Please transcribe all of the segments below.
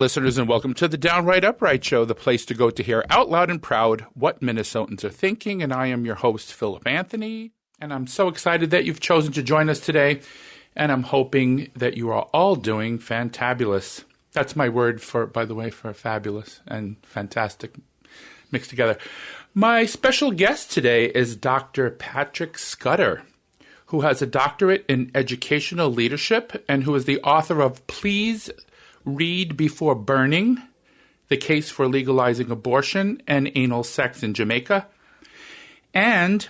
Listeners, and welcome to the Downright Upright Show, the place to go to hear out loud and proud what Minnesotans are thinking. And I am your host, Philip Anthony, and I'm so excited that you've chosen to join us today, and I'm hoping that you are all doing fantabulous. That's my word, by the way, for fabulous and fantastic mixed together. My special guest today is Dr. Patrick Scudder, who has a doctorate in educational leadership and who is the author of Please Read Before Burning, The Case for Legalizing Abortion and Anal Sex in Jamaica, and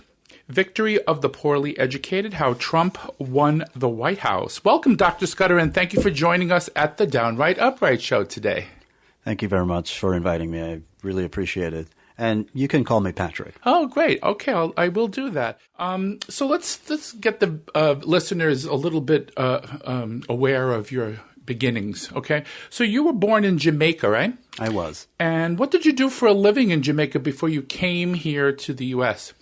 Victory of the Poorly Educated, How Trump Won the White House. Welcome, Dr. Scudder, and thank you for joining us at the Downright Upright Show today. Thank you very much for inviting me. I really appreciate it. And you can call me Patrick. Oh, great. Okay, I will do that. So let's get the listeners a little bit aware of your beginnings, okay? So you were born in Jamaica, right? I was. And what did you do for a living in Jamaica before you came here to the U.S.?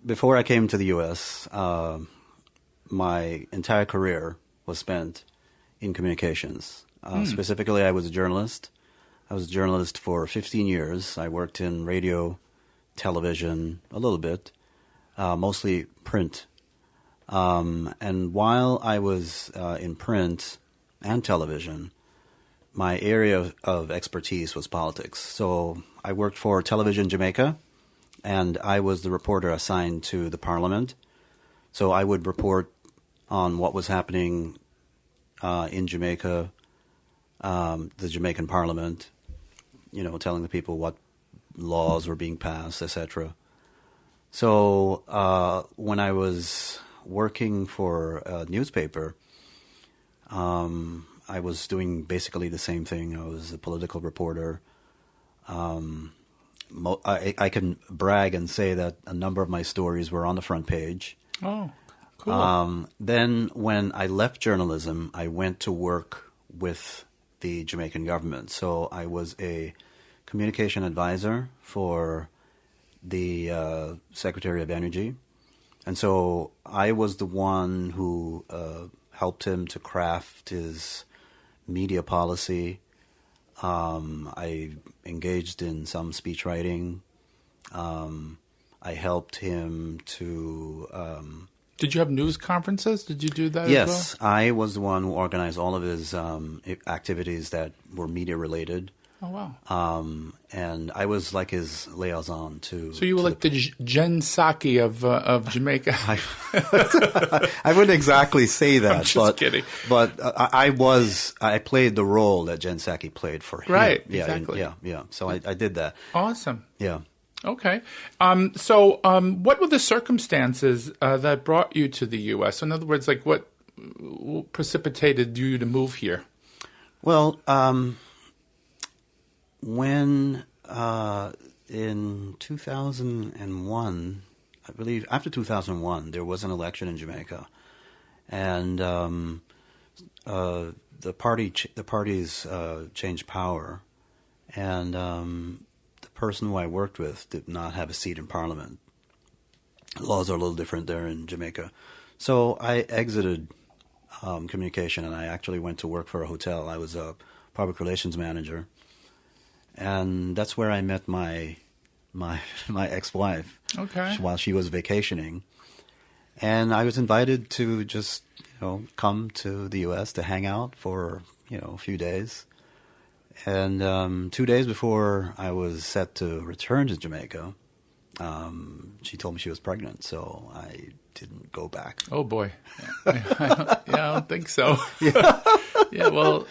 Before I came to the U.S., my entire career was spent in communications. Specifically, I was a journalist. I was a journalist for 15 years. I worked in radio, television, a little bit, mostly print. And while I was in print and television, my area of expertise was politics. So I worked for Television Jamaica, and I was the reporter assigned to the parliament. So I would report on what was happening in Jamaica, the Jamaican parliament, telling the people what laws were being passed, etc. So when I was working for a newspaper, I was doing basically the same thing. I was a political reporter. I can brag and say that a number of my stories were on the front page. Oh, cool. Then when I left journalism, I went to work with the Jamaican government. So I was a communication advisor for the Secretary of Energy. And so I was the one who helped him to craft his media policy. I engaged in some speech writing. I helped him to... Did you have news conferences? Did you do that Yes, as well? I was the one who organized all of his activities that were media-related. Oh, wow. And I was like his liaison to... So you were like the Jen Psaki of Jamaica. I wouldn't exactly say that. I'm just kidding. But I played the role that Jen Psaki played for him. Right, Yeah, exactly. Yeah. So I did that. Awesome. Yeah. Okay. So what were the circumstances that brought you to the U.S.? In other words, like what precipitated you to move here? Well, when in 2001, I believe after 2001, there was an election in Jamaica, and the parties changed power, and the person who I worked with did not have a seat in Parliament. Laws are a little different there in Jamaica, so I exited communication, and I actually went to work for a hotel. I was a public relations manager. And that's where I met my ex-wife. Okay. While she was vacationing, and I was invited to just come to the U.S. to hang out for a few days. And 2 days before I was set to return to Jamaica, she told me she was pregnant, so I didn't go back. Oh boy, I don't think so. Yeah, well.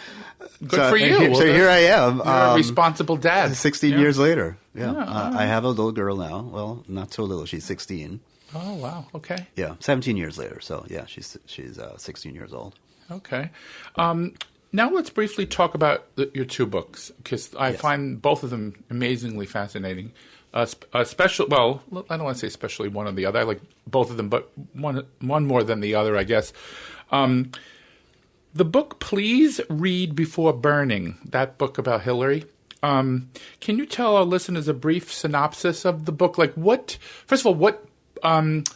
Good for you. So here I am. You're a responsible dad. 16 years later. Yeah. I have a little girl now. Well, not so little. She's 16. Oh, wow. Okay. Yeah. 17 years later. So, yeah, she's 16 years old. Okay. Now let's briefly talk about your two books, because I find both of them amazingly fascinating. Especially, well, I don't want to say especially one or the other. I like both of them, but one more than the other, I guess. The book, Please Read Before Burning, that book about Hillary. Can you tell our listeners a brief synopsis of the book? Like first of all, what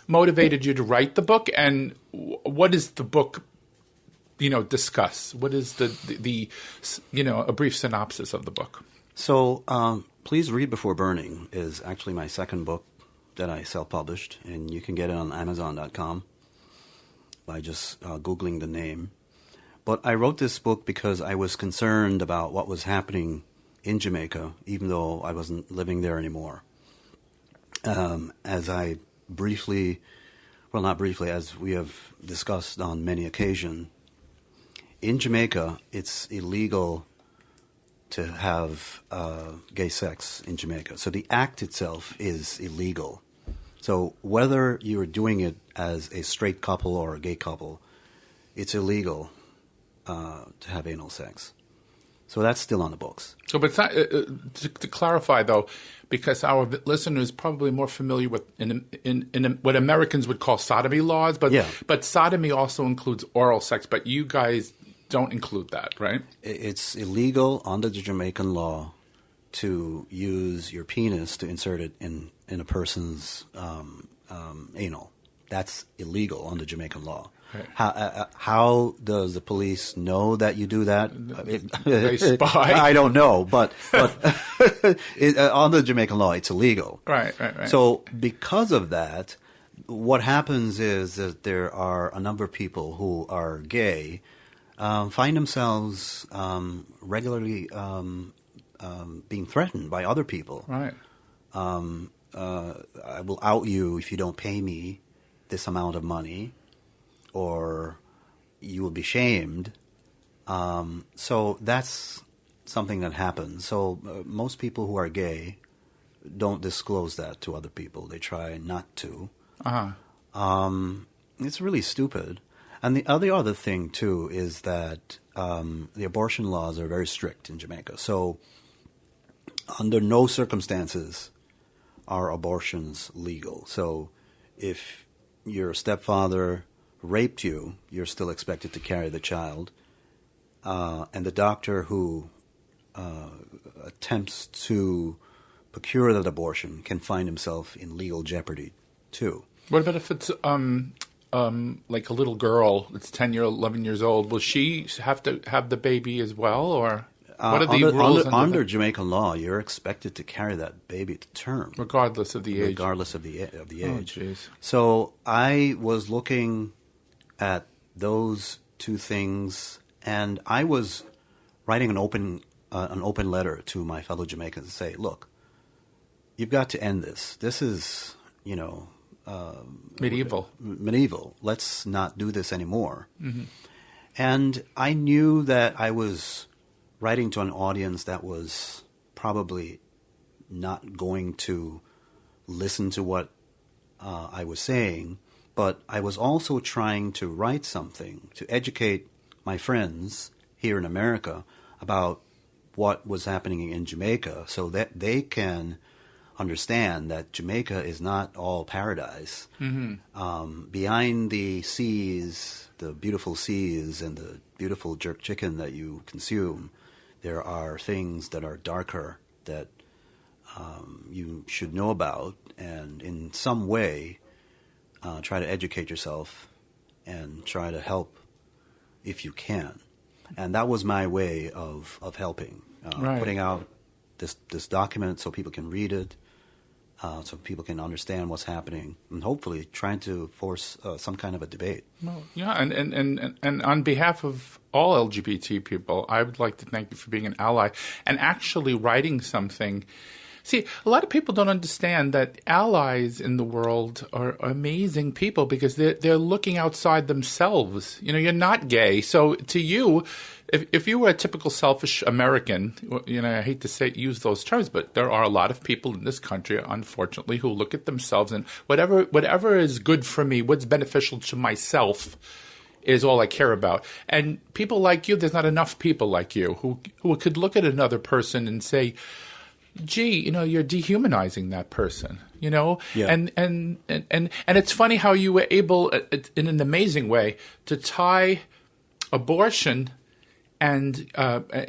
motivated you to write the book, and what is the book discuss? What is the a brief synopsis of the book? So, Please Read Before Burning is actually my second book that I self-published, and you can get it on Amazon.com by just Googling the name. But I wrote this book because I was concerned about what was happening in Jamaica, even though I wasn't living there anymore. As I briefly, well, not briefly, as we have discussed on many occasions, in Jamaica, it's illegal to have gay sex in Jamaica. So the act itself is illegal. So whether you're doing it as a straight couple or a gay couple, it's illegal to have anal sex. So that's still on the books. So, but to clarify, though, because our listeners are probably more familiar with in what Americans would call sodomy laws, but sodomy also includes oral sex, but you guys don't include that, right? It's illegal under the Jamaican law to use your penis to insert it in a person's anal. That's illegal under Jamaican law. Right. How does the police know that you do that? They spy. I don't know, but under Jamaican law, it's illegal. Right. So because of that, what happens is that there are a number of people who are gay find themselves regularly being threatened by other people. Right. I will out you if you don't pay me this amount of money, or you will be shamed. So that's something that happens. So most people who are gay don't disclose that to other people. They try not to. It's really stupid. And the other thing, too, is that the abortion laws are very strict in Jamaica. So under no circumstances are abortions legal. So if your stepfather raped you, you're still expected to carry the child. And the doctor who attempts to procure that abortion can find himself in legal jeopardy, too. What about if it's like a little girl that's 11 years old? Will she have to have the baby as well, or what are the rules under Jamaican law? You're expected to carry that baby to term, regardless of the age. Regardless of the age. Geez. So I was looking at those two things, and I was writing an open letter to my fellow Jamaicans to say, look, you've got to end this. This is, medieval. Let's not do this anymore. Mm-hmm. And I knew that I was writing to an audience that was probably not going to listen to what I was saying, but I was also trying to write something to educate my friends here in America about what was happening in Jamaica so that they can understand that Jamaica is not all paradise. Mm-hmm. Behind the seas, the beautiful seas and the beautiful jerk chicken that you consume, there are things that are darker that you should know about, and in some way try to educate yourself and try to help if you can. And that was my way of helping, putting out this document so people can read it, so people can understand what's happening, and hopefully trying to force some kind of a debate. Well, yeah, and on behalf of all LGBT people, I would like to thank you for being an ally and actually writing something. See, a lot of people don't understand that allies in the world are amazing people because they're looking outside themselves. You're not gay, so to you, if you were a typical selfish American, I hate to use those terms, but there are a lot of people in this country, unfortunately, who look at themselves and whatever is good for me, what's beneficial to myself, is all I care about. And people like you, there's not enough people like you who could look at another person and say, gee, you're dehumanizing that person, Yeah. And it's funny how you were able, in an amazing way, to tie abortion and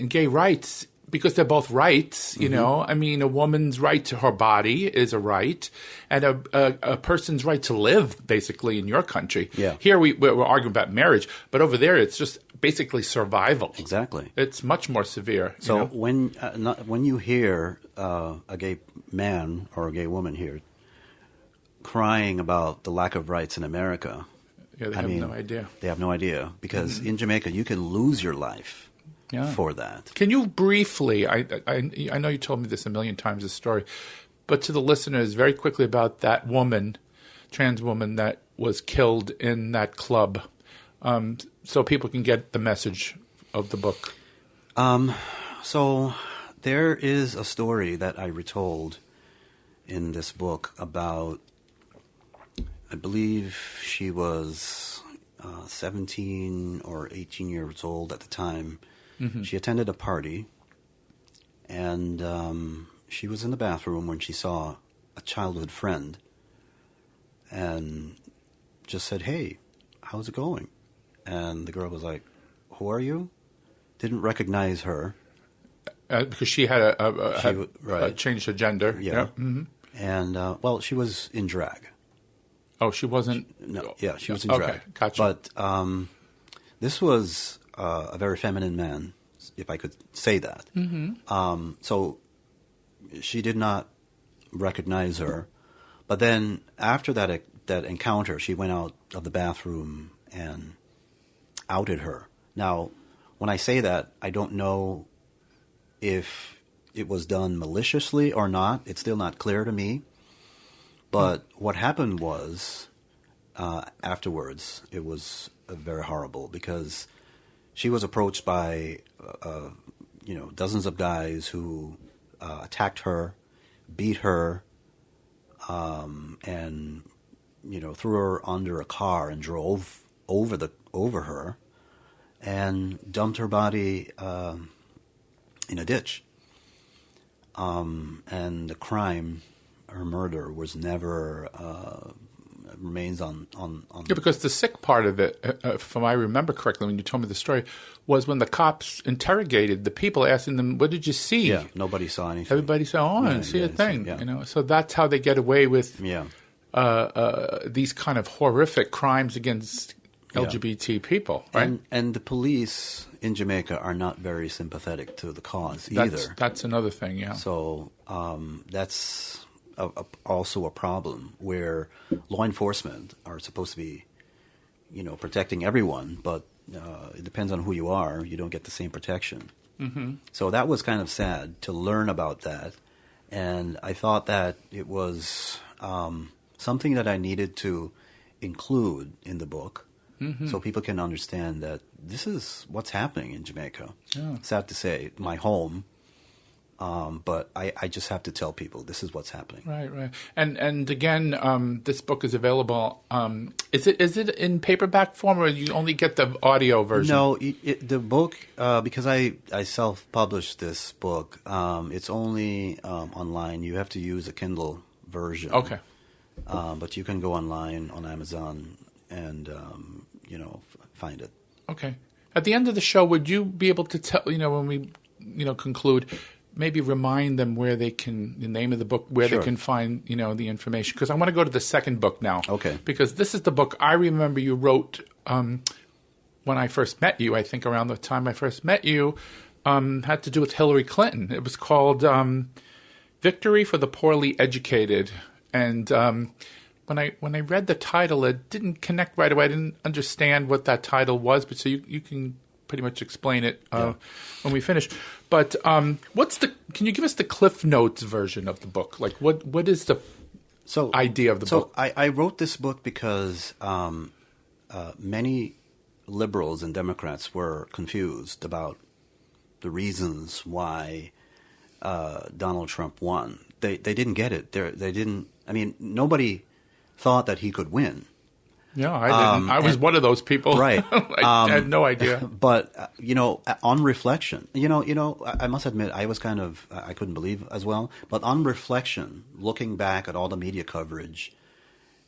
gay rights because they're both rights, you know. I mean, a woman's right to her body is a right, and a person's right to live, basically, in your country. Yeah. Here we're arguing about marriage, but over there it's just basically survival. Exactly. It's much more severe. So you know? when you hear a gay man or a gay woman here crying about the lack of rights in America, Yeah, they have no idea. They have no idea, because in Jamaica you can lose your life for that. Can you briefly, I know you told me this a million times, this story, but to the listeners, very quickly about that woman, trans woman that was killed in that club, so people can get the message of the book. So there is a story that I retold in this book about, I believe she was 17 or 18 years old at the time. She attended a party, and she was in the bathroom when she saw a childhood friend and just said, "Hey, how's it going?" And the girl was like, "Who are you?" Didn't recognize her. Because she had changed her gender. Yeah. And, well, she was in drag. Oh, she wasn't? No, yeah, she was in drag. Okay, gotcha. But this was a very feminine man, if I could say that. So she did not recognize her. But then after that encounter, she went out of the bathroom and outed her. Now, when I say that, I don't know if it was done maliciously or not. It's still not clear to me. But what happened was, afterwards, it was very horrible, because she was approached by, dozens of guys who attacked her, beat her, and threw her under a car and drove over her, and dumped her body in a ditch. And the crime, her murder, was never remains on. Yeah, because the sick part of it, if I remember correctly, when you told me the story, was when the cops interrogated the people, asking them, "What did you see?" Yeah, nobody saw anything. Everybody said, "Oh, I didn't see a thing." So that's how they get away with these kind of horrific crimes against LGBT people, right? And the police in Jamaica are not very sympathetic to the cause either. That's another thing, yeah. So that's also a problem, where law enforcement are supposed to be, protecting everyone, but it depends on who you are. You don't get the same protection. So that was kind of sad to learn about that, and I thought that it was something that I needed to include in the book, so people can understand that this is what's happening in Jamaica. Yeah. Sad to say, my home. But I just have to tell people this is what's happening. Right. And again, this book is available. Is it in paperback form, or you only get the audio version? No, the book, because I self-published this book, it's only online. You have to use a Kindle version. Okay. But you can go online on Amazon and find it. Okay. At the end of the show, would you be able to tell, when we conclude, maybe remind them where they can, the name of the book, where they can find, the information? Because I want to go to the second book now. Okay. Because this is the book I remember you wrote when I first met you. I think around the time I first met you, had to do with Hillary Clinton. It was called Victory for the Poorly Educated. And when I read the title, it didn't connect right away. I didn't understand what that title was, but so you can pretty much explain it when we finish. But can you give us the Cliff Notes version of the book? Like what is the idea of the book? So I wrote this book because many liberals and Democrats were confused about the reasons why Donald Trump won. They didn't get it. They didn't. I mean, nobody thought that he could win. Yeah, I didn't. I was one of those people. Right. I had no idea. But, on reflection, I must admit, I was kind of, I couldn't believe as well. But on reflection, looking back at all the media coverage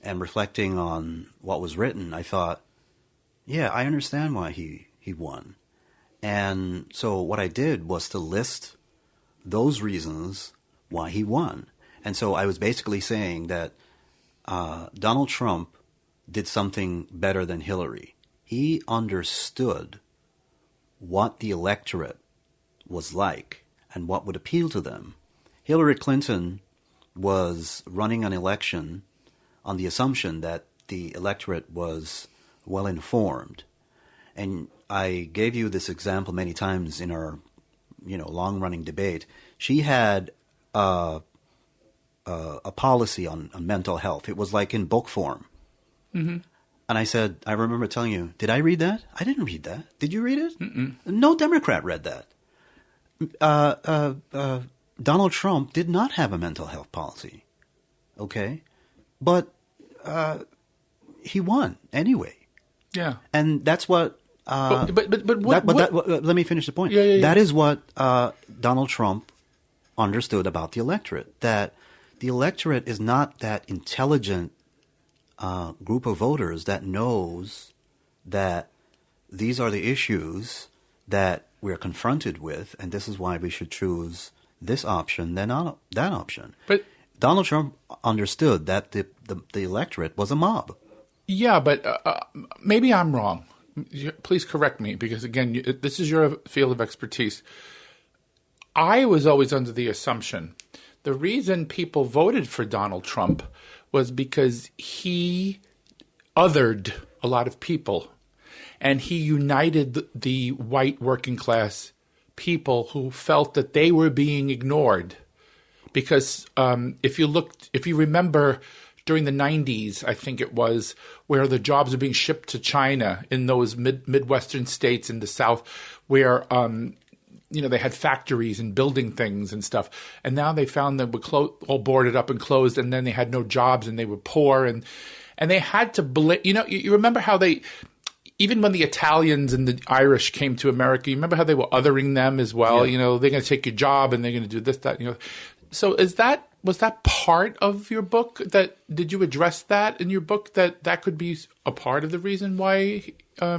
and reflecting on what was written, I thought, yeah, I understand why he won. And so what I did was to list those reasons why he won. And so I was basically saying that Donald Trump did something better than Hillary. He understood what the electorate was like and what would appeal to them. Hillary Clinton was running an election on the assumption that the electorate was well informed. And I gave you this example many times in our, long-running debate. She had a policy on mental health. It was like in book form. Mm-hmm. And I remember telling you, did I read that? I didn't read that. Did you read it? Mm-mm. No Democrat read that. Donald Trump did not have a mental health policy. Okay? But he won anyway. Yeah. And that's what... but let me finish the point. Yeah. That is what Donald Trump understood about the electorate, that the electorate is not that intelligent group of voters that knows that these are the issues that we're confronted with, and this is why we should choose this option than that option. But Donald Trump understood that the electorate was a mob. Yeah, but maybe I'm wrong. Please correct me, because, again, this is your field of expertise. I was always under the assumption the reason people voted for Donald Trump was because he othered a lot of people, and he united the white working class people who felt that they were being ignored. Because if you remember during the 90s, I think it was, where the jobs are being shipped to China in those Midwestern states in the South, where they had factories and building things and stuff. And now they found them were all boarded up and closed, and then they had no jobs and they were poor. And they had to blame, you remember how even when the Italians and the Irish came to America, you remember how they were othering them as well? Yeah. They're going to take your job and they're going to do this, that, So was that part of your book? Did you address that in your book, that could be a part of the reason why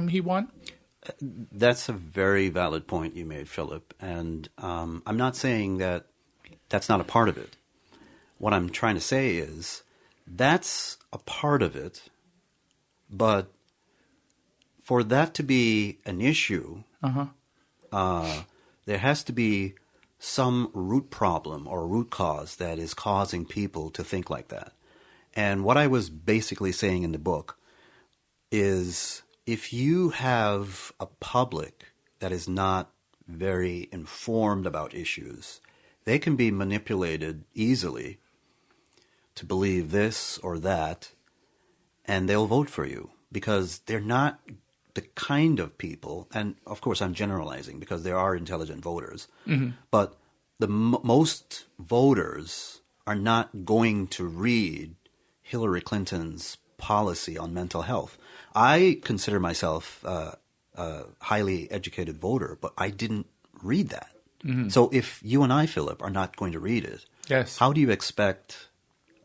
he won? That's a very valid point you made, Philip. And I'm not saying that that's not a part of it. What I'm trying to say is that's a part of it, but for that to be an issue, there has to be some root problem or root cause that is causing people to think like that. And what I was basically saying in the book is, if you have a public that is not very informed about issues, they can be manipulated easily to believe this or that, and they'll vote for you because they're not the kind of people, and of course I'm generalizing because there are intelligent voters, but the most voters are not going to read Hillary Clinton's policy on mental health. I consider myself a highly educated voter, but I didn't read that. Mm-hmm. So if you and I, Philip, are not going to read it, yes, how do you expect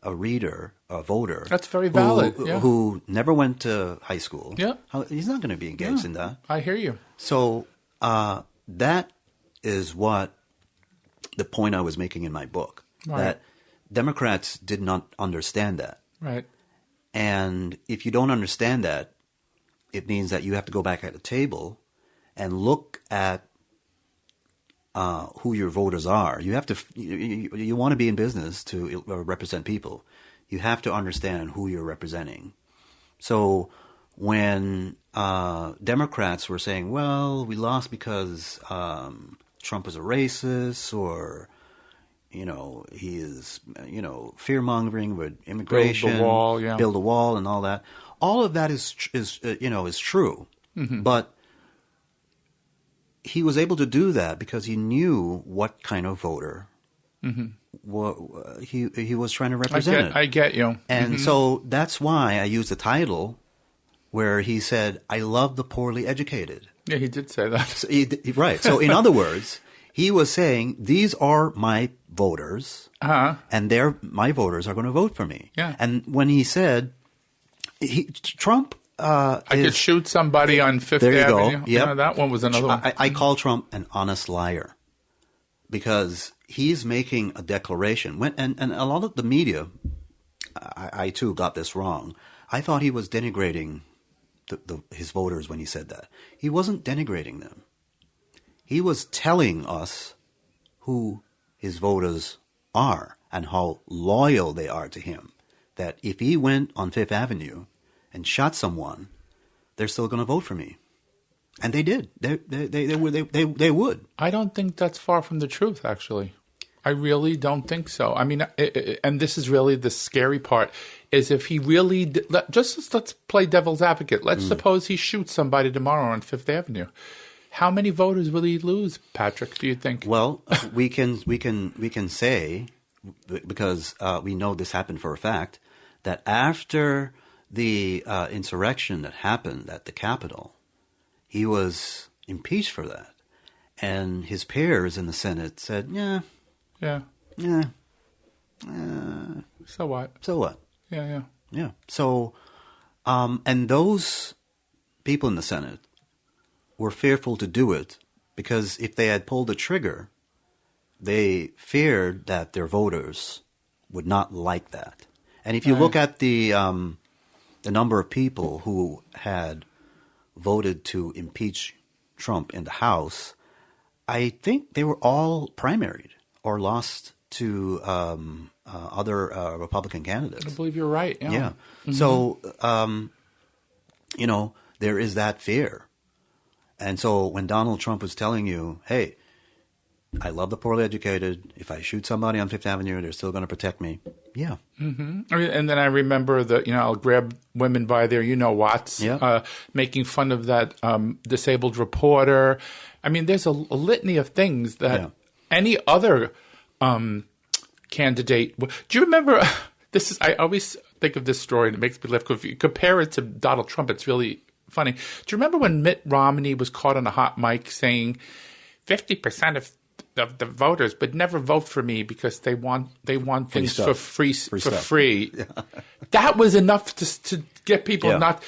a reader, a voter, that's very valid, who never went to high school? Yeah, he's not going to be engaged in that. I hear you. So that is what the point I was making in my book, right, that Democrats did not understand that. Right. And if you don't understand that, it means that you have to go back at the table and look at who your voters are. You have to. You want to be in business to represent people. You have to understand who you're representing. So when Democrats were saying, "Well, we lost because Trump is a racist," or he is fear-mongering with immigration, build a wall, and all that. All of that is true, mm-hmm, but he was able to do that because he knew what kind of voter, mm-hmm, he was trying to represent. I get you. And mm-hmm, so that's why I used the title where he said, "I love the poorly educated." Yeah, he did say that. So right. So in other words, he was saying, these are my voters, and my voters are going to vote for me. Yeah. And when he said, Trump... I could shoot somebody on Fifth Avenue. There you go. Yep. That one was another one. I call Trump an honest liar. because he's making a declaration. And a lot of the media, I too got this wrong. I thought he was denigrating his voters when he said that. He wasn't denigrating them. He was telling us who his voters are and how loyal they are to him. That if he went on Fifth Avenue and shot someone, they're still going to vote for me. And they did. They would. I don't think that's far from the truth, actually. I really don't think so. I mean, and this is really the scary part, is if he really let's play devil's advocate. Let's suppose he shoots somebody tomorrow on Fifth Avenue. How many voters will he lose, Patrick, do you think? Well, we can say, because we know this happened for a fact, that after the insurrection that happened at the Capitol, he was impeached for that. And his peers in the Senate said, yeah. So what? Yeah. So, and those people in the Senate were fearful to do it because if they had pulled the trigger, they feared that their voters would not like that. And if you look at the number of people who had voted to impeach Trump in the House, I think they were all primaried or lost to other Republican candidates. I believe you're right. Yeah. Mm-hmm. So, there is that fear. And so when Donald Trump was telling you, hey, I love the poorly educated. If I shoot somebody on Fifth Avenue, they're still going to protect me. Yeah. Mm-hmm. And then I remember I'll grab women by their whats, making fun of that disabled reporter. I mean, there's a litany of things that any other candidate. Do you remember? I always think of this story, and it makes me laugh. If you compare it to Donald Trump, it's really funny. Do you remember when Mitt Romney was caught on a hot mic saying 50% of the voters would never vote for me because they want things for free? Yeah. That was enough to get people not.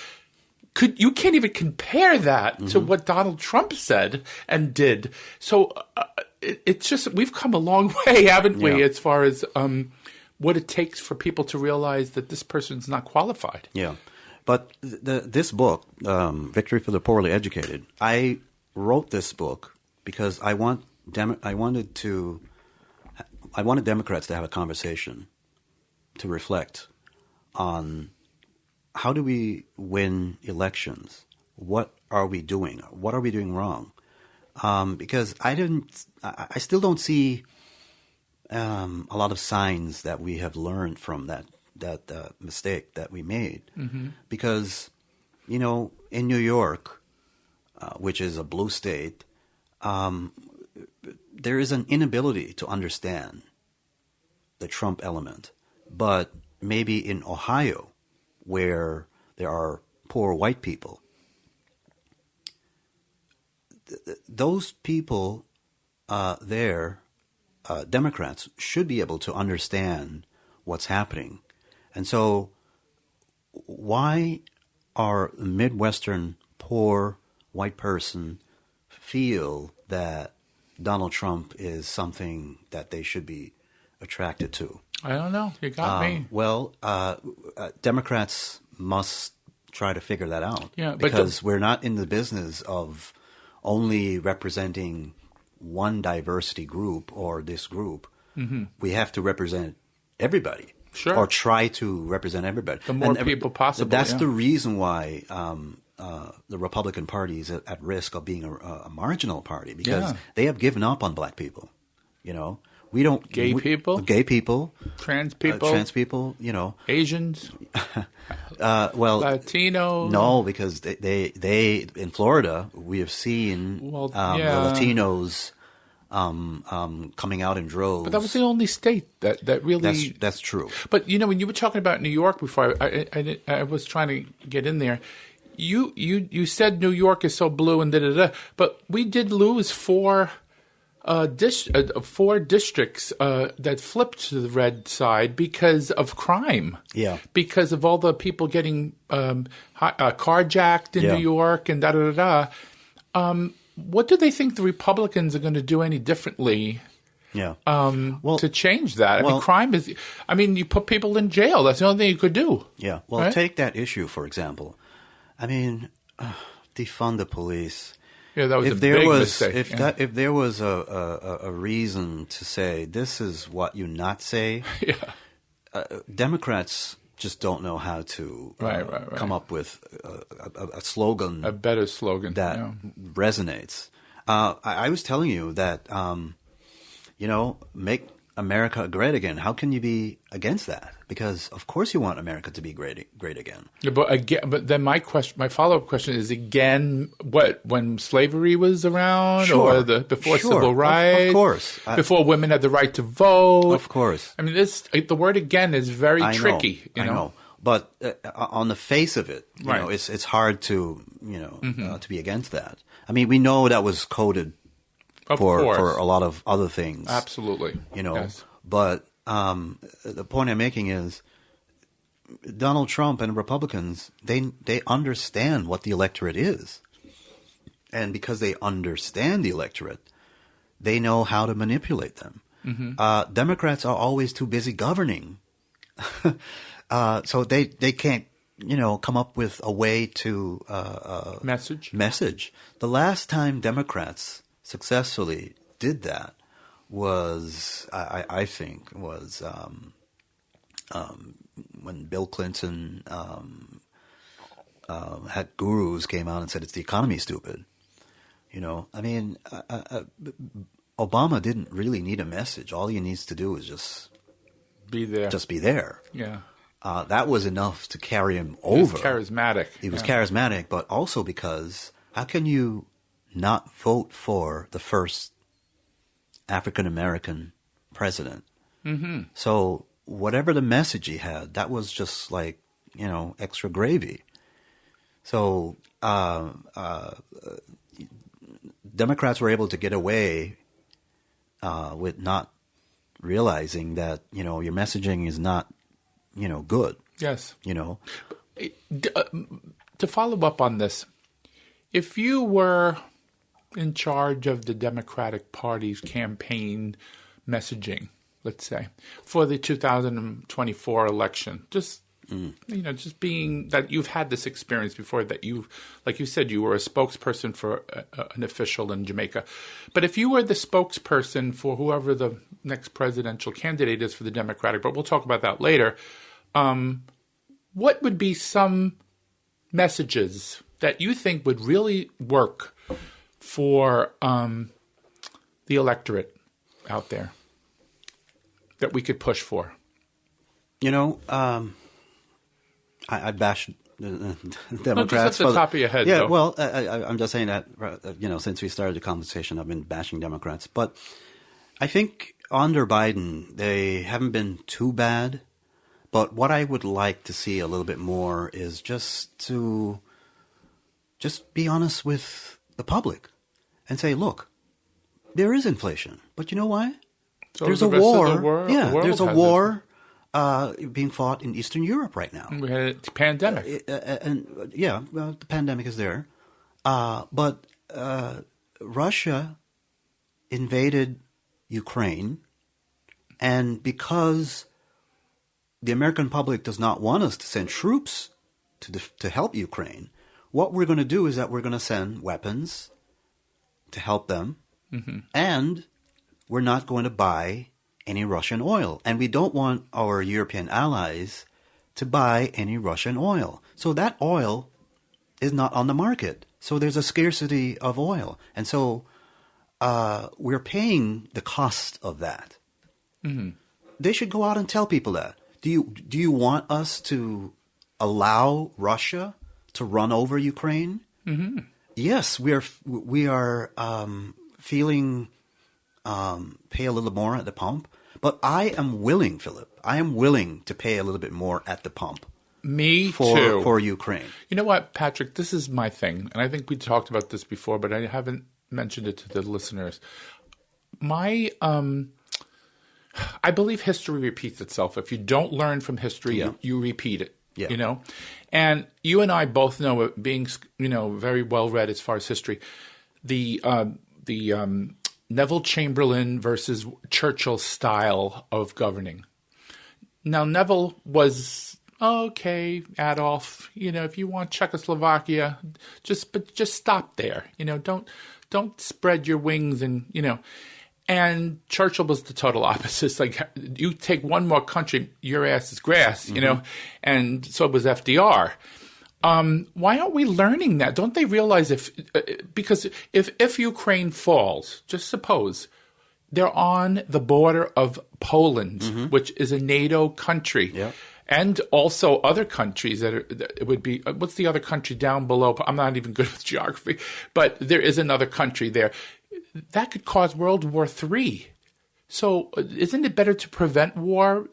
You can't even compare that to what Donald Trump said and did. So it's just we've come a long way, haven't we, as far as what it takes for people to realize that this person's not qualified. Yeah. But this book, Victory for the Poorly Educated, I wrote this book because I wanted Democrats to have a conversation to reflect on how do we win elections? What are we doing? What are we doing wrong? Because I still don't see a lot of signs that we have learned from that mistake that we made. Mm-hmm. Because, in New York, which is a blue state, there is an inability to understand the Trump element. But maybe in Ohio, where there are poor white people, those people there, Democrats, should be able to understand what's happening. And so why are a Midwestern poor white person feel that Donald Trump is something that they should be attracted to? I don't know. You got me. Well, Democrats must try to figure that out. Yeah, because we're not in the business of only representing one diversity group or this group. Mm-hmm. We have to represent everybody. Sure. Or try to represent everybody. The more people possible. That's the reason why the Republican Party is at risk of being a marginal party, because they have given up on black people. We don't gay people, trans people, Asians, Latinos. No, because they in Florida we have seen the Latinos coming out in droves. But that was the only state that really. That's true. But when you were talking about New York before, I was trying to get in there. You said New York is so blue and but we did lose four districts that flipped to the red side because of crime. Yeah. Because of all the people getting carjacked in New York and What do they think the Republicans are going to do any differently Yeah. To change that. I mean, crime is, you put people in jail. That's the only thing you could do. Yeah. Well, right? Take that issue, for example. I mean, defund the police. Yeah, that was a big mistake. If there was a reason to say, this is what you not say, Democrats just don't know how to come up with a slogan. A better slogan. That resonates. I was telling you that, make America great again. How can you be against that? Because of course you want America to be great again. Yeah, but then my follow-up question is again, when slavery was around, or before civil rights, of course, before women had the right to vote, of course. I mean, the word again is very tricky. I know. But on the face of it, it's hard to to be against that. I mean, we know that was coded for a lot of other things. Absolutely. Yes. But the point I'm making is Donald Trump and Republicans, they understand what the electorate is. And because they understand the electorate, they know how to manipulate them. Mm-hmm. Democrats are always too busy governing. So they can't, come up with a way to message. The last time Democrats successfully did that was, I think, when Bill Clinton had gurus came out and said it's the economy, stupid. Obama didn't really need a message. All he needs to do is just be there. Just be there. Yeah. That was enough to carry him over. He was charismatic. He was charismatic, but also because how can you not vote for the first African-American president? Mm-hmm. So whatever the message he had, that was just like, extra gravy. So Democrats were able to get away with not realizing that, your messaging is not, good. Yes. To follow up on this, if you were in charge of the Democratic Party's campaign messaging, let's say, for the 2024 election, just being that you've had this experience before, that like you said, you were a spokesperson for an official in Jamaica. But if you were the spokesperson for whoever the next presidential candidate is for the Democratic, but we'll talk about that later, what would be some messages that you think would really work for the electorate out there that we could push for? I bash the Democrats. Not just at the top of your head, yeah, though. Well, I'm just saying that, since we started the conversation, I've been bashing Democrats. But I think under Biden, they haven't been too bad. But what I would like to see a little bit more is just be honest with the public and say, look, there is inflation. But you know why? So there's a war. There's a war being fought in Eastern Europe right now. We had a pandemic. The pandemic is there. But Russia invaded Ukraine, and because the American public does not want us to send troops to help Ukraine, what we're going to do is that we're going to send weapons to help them, and we're not going to buy any Russian oil. And we don't want our European allies to buy any Russian oil. So that oil is not on the market. So there's a scarcity of oil. And so we're paying the cost of that. Mm-hmm. They should go out and tell people that. Do you want us to allow Russia to run over Ukraine? Mm-hmm. Yes, we are feeling pay a little more at the pump. But I am willing, Philip. I am willing to pay a little bit more at the pump. Me too. For Ukraine. You know what, Patrick? This is my thing, and I think we talked about this before, but I haven't mentioned it to the listeners. I believe history repeats itself. If you don't learn from history, you repeat it. Yeah. And you and I both know, being very well read as far as history, the Neville Chamberlain versus Churchill style of governing. Now, Neville was, okay, Adolf, if you want Czechoslovakia, just stop there. Don't spread your wings and Churchill was the total opposite. It's like, you take one more country, your ass is grass, and so was FDR. Why aren't we learning that? Don't they realize because if Ukraine falls, just suppose, they're on the border of Poland, which is a NATO country. Yeah. And also other countries it would be, what's the other country down below? I'm not even good with geography, but there is another country there. That could cause World War III. So isn't it better to prevent war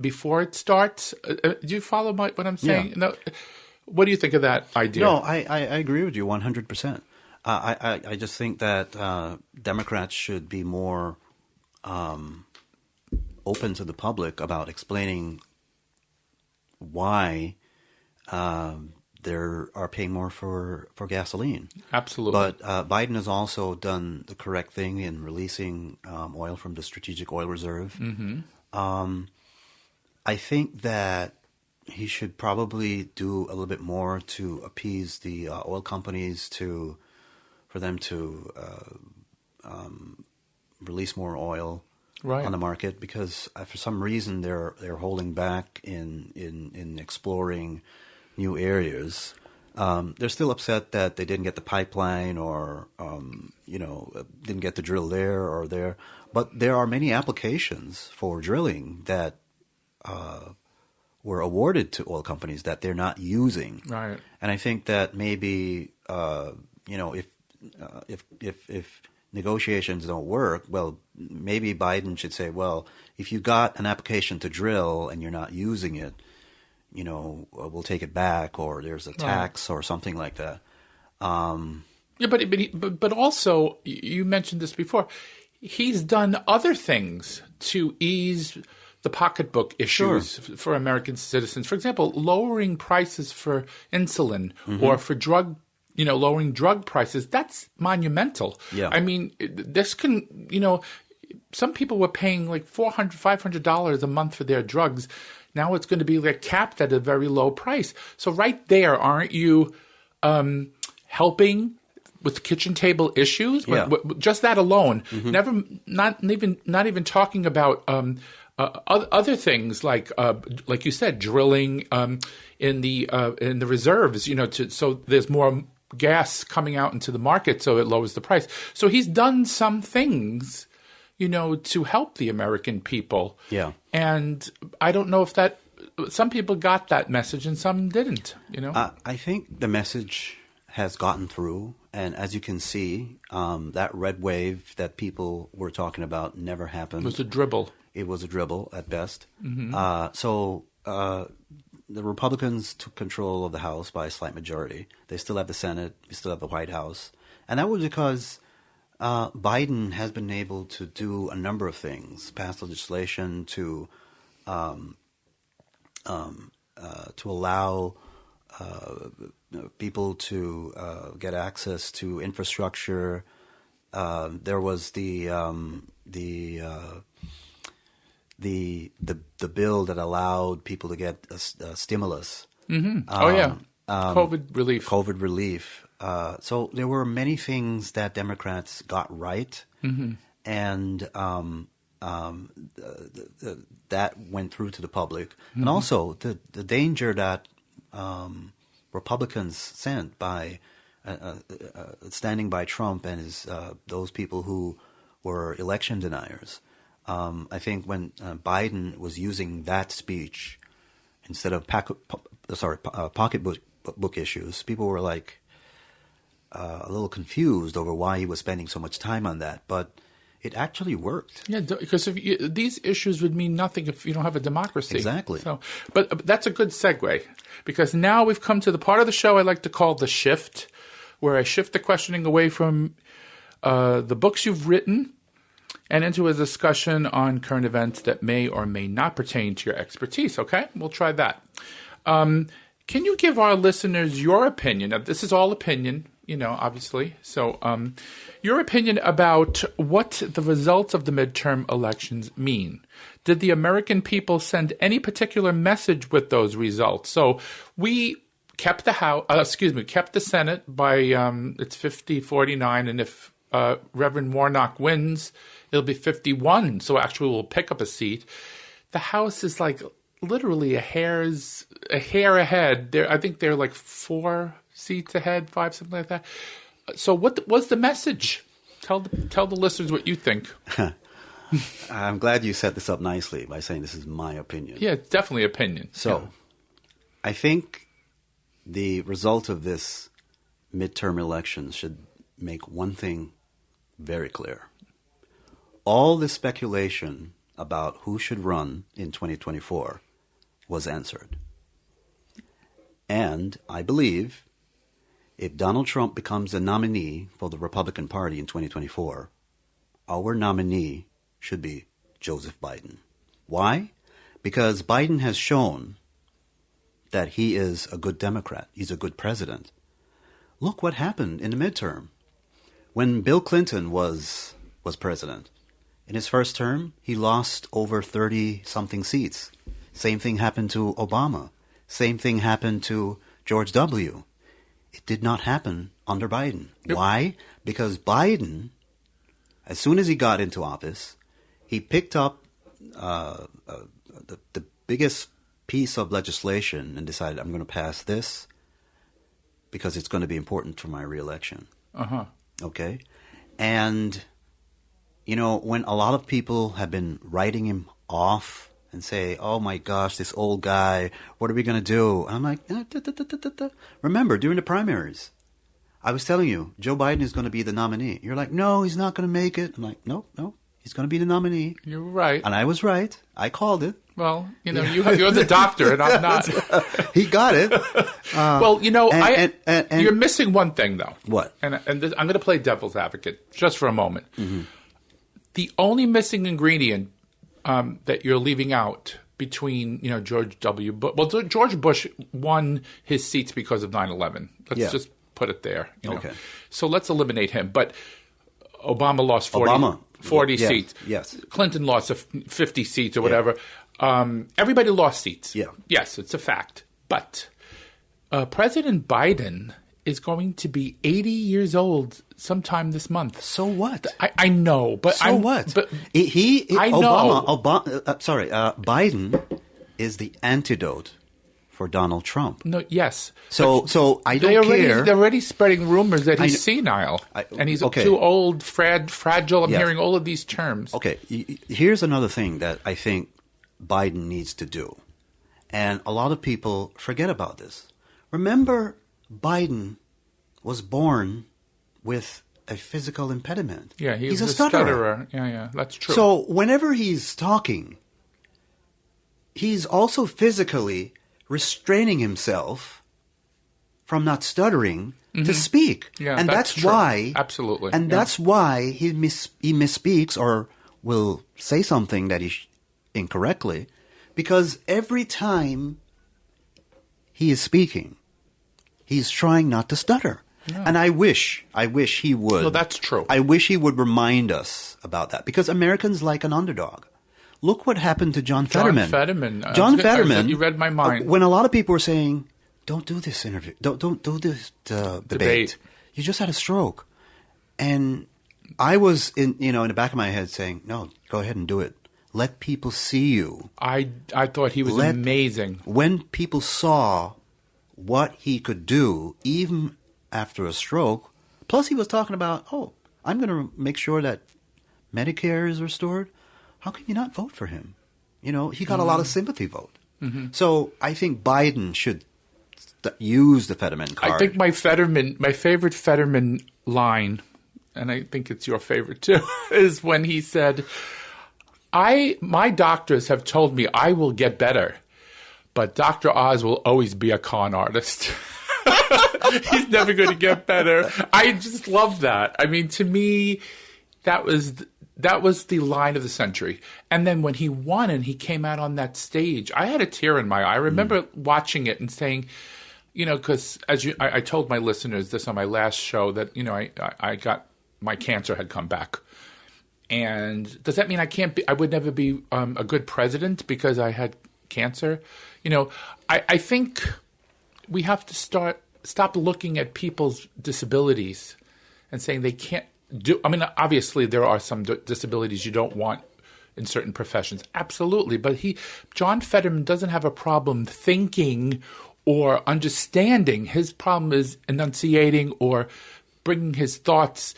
before it starts? Do you follow what I'm saying? Yeah. No, what do you think of that idea? No, I agree with you 100%. I just think that Democrats should be more open to the public about explaining why they are paying more for gasoline. Absolutely. But Biden has also done the correct thing in releasing oil from the Strategic Oil Reserve. I think that he should probably do a little bit more to appease the oil companies for them to release more oil on the market, because for some reason they're holding back in exploring new areas. They're still upset that they didn't get the pipeline or didn't get to drill there or there. But there are many applications for drilling that were awarded to oil companies that they're not using. Right. And I think that maybe if negotiations don't work, well, maybe Biden should say, well, if you got an application to drill and you're not using it, we'll take it back, or there's a tax or something like that. But also, you mentioned this before, he's done other things to ease the pocketbook issues for American citizens. For example, lowering prices for insulin or for lowering drug prices. That's monumental. Yeah. I mean, this can, some people were paying like $400, $500 a month for their drugs. Now it's going to be capped at a very low price. So right there, aren't you helping with kitchen table issues? Yeah. Just that alone. Not even talking about other things like you said, drilling in the reserves. So there's more gas coming out into the market, so it lowers the price. So he's done some things, to help the American people. Yeah. And I don't know if some people got that message and some didn't, I think the message has gotten through. And as you can see, that red wave that people were talking about never happened. It was a dribble. It was a dribble at best. So the Republicans took control of the House by a slight majority. They still have the Senate. They still have the White House. And that was because Biden has been able to do a number of things, pass legislation to allow people to get access to infrastructure. There was the bill that allowed people to get a stimulus. COVID relief. COVID relief. So there were many things that Democrats got right, and that went through to the public. And also the danger that Republicans sent by standing by Trump and those people who were election deniers. I think when Biden was using that speech instead of pocketbook issues, people were a little confused over why he was spending so much time on that. But it actually worked. Yeah, because these issues would mean nothing if you don't have a democracy. Exactly. So, but that's a good segue, because now we've come to the part of the show I like to call the shift, where I shift the questioning away from the books you've written and into a discussion on current events that may or may not pertain to your expertise. Okay? We'll try that. Can you give our listeners your opinion? Now, this is all opinion. obviously. So your opinion about what the results of the midterm elections mean. Did the American people send any particular message with those results? So we kept kept the Senate by it's 50-49, and if Reverend Warnock wins, it'll be 51. So actually, we'll pick up a seat. The House is like literally a hair ahead. I think they're like 4 seats ahead, 5, something like that. So what was the message? Tell the listeners what you think. I'm glad you set this up nicely by saying this is my opinion. Yeah, it's definitely opinion. So I think the result of this midterm election should make one thing very clear. All the speculation about who should run in 2024 was answered. And I believe if Donald Trump becomes the nominee for the Republican Party in 2024, our nominee should be Joseph Biden. Why? Because Biden has shown that he is a good Democrat. He's a good president. Look what happened in the midterm. When Bill Clinton was president, in his first term, he lost over 30-something seats. Same thing happened to Obama. Same thing happened to George W. It did not happen under Biden. Yep. Why? Because Biden, as soon as he got into office, he picked up the biggest piece of legislation and decided, I'm going to pass this because it's going to be important for my reelection. Uh-huh. Okay? And, when a lot of people have been writing him off and say, oh my gosh, this old guy, what are we going to do? And I'm like, remember, during the primaries, I was telling you, Joe Biden is going to be the nominee. You're like, no, he's not going to make it. I'm like, no, he's going to be the nominee. You're right. And I was right. I called it. Well, you're the doctor and I'm not. He got it. You're missing one thing, though. What? And I'm going to play devil's advocate just for a moment. Mm-hmm. The only missing ingredient that you're leaving out between, George W. Bush. Well, George Bush won his seats because of 9/11. Let's just put it there. Okay. So let's eliminate him. But Obama lost 40 seats. Yes. Clinton lost 50 seats or whatever. Everybody lost seats. Yeah. Yes, it's a fact. But President Biden is going to be 80 years old sometime this month. So what? I know, but what? But Biden is the antidote for Donald Trump. No, yes. So I don't care. They're already spreading rumors that he's senile and he's too old, fragile. I'm hearing all of these terms. Okay, here's another thing that I think Biden needs to do, and a lot of people forget about this. Remember, Biden was born with a physical impediment. Yeah, he's a stutterer. Yeah, that's true. So whenever he's talking, he's also physically restraining himself from not stuttering to speak. Yeah, and that's why absolutely. And that's why he misspeaks or will say something that is incorrectly, because every time he is speaking, he's trying not to stutter. Yeah. And I wish he would. No, that's true. I wish he would remind us about that, because Americans like an underdog. Look what happened to John Fetterman. John Fetterman. You read my mind. When a lot of people were saying, "Don't do this interview. Don't do this debate. You just had a stroke," and I was in the back of my head saying, "No, go ahead and do it. Let people see you." I thought he was amazing. When people saw what he could do, even after a stroke, plus he was talking about, I'm going to make sure that Medicare is restored. How can you not vote for him? He got a lot of sympathy vote. Mm-hmm. So I think Biden should use the Fetterman card. I think my favorite Fetterman line, and I think it's your favorite too, is when he said, my doctors have told me I will get better, but Dr. Oz will always be a con artist. He's never going to get better. I just love that. I mean, to me, that was the line of the century. And then when he won and he came out on that stage, I had a tear in my eye. I remember watching it and saying, because I told my listeners this on my last show that, I got my cancer had come back. And does that mean I would never be a good president because I had cancer? I think we have to stop looking at people's disabilities and saying they can't do. I mean, obviously there are some disabilities you don't want in certain professions. Absolutely. But John Fetterman doesn't have a problem thinking or understanding. His problem is enunciating or bringing his thoughts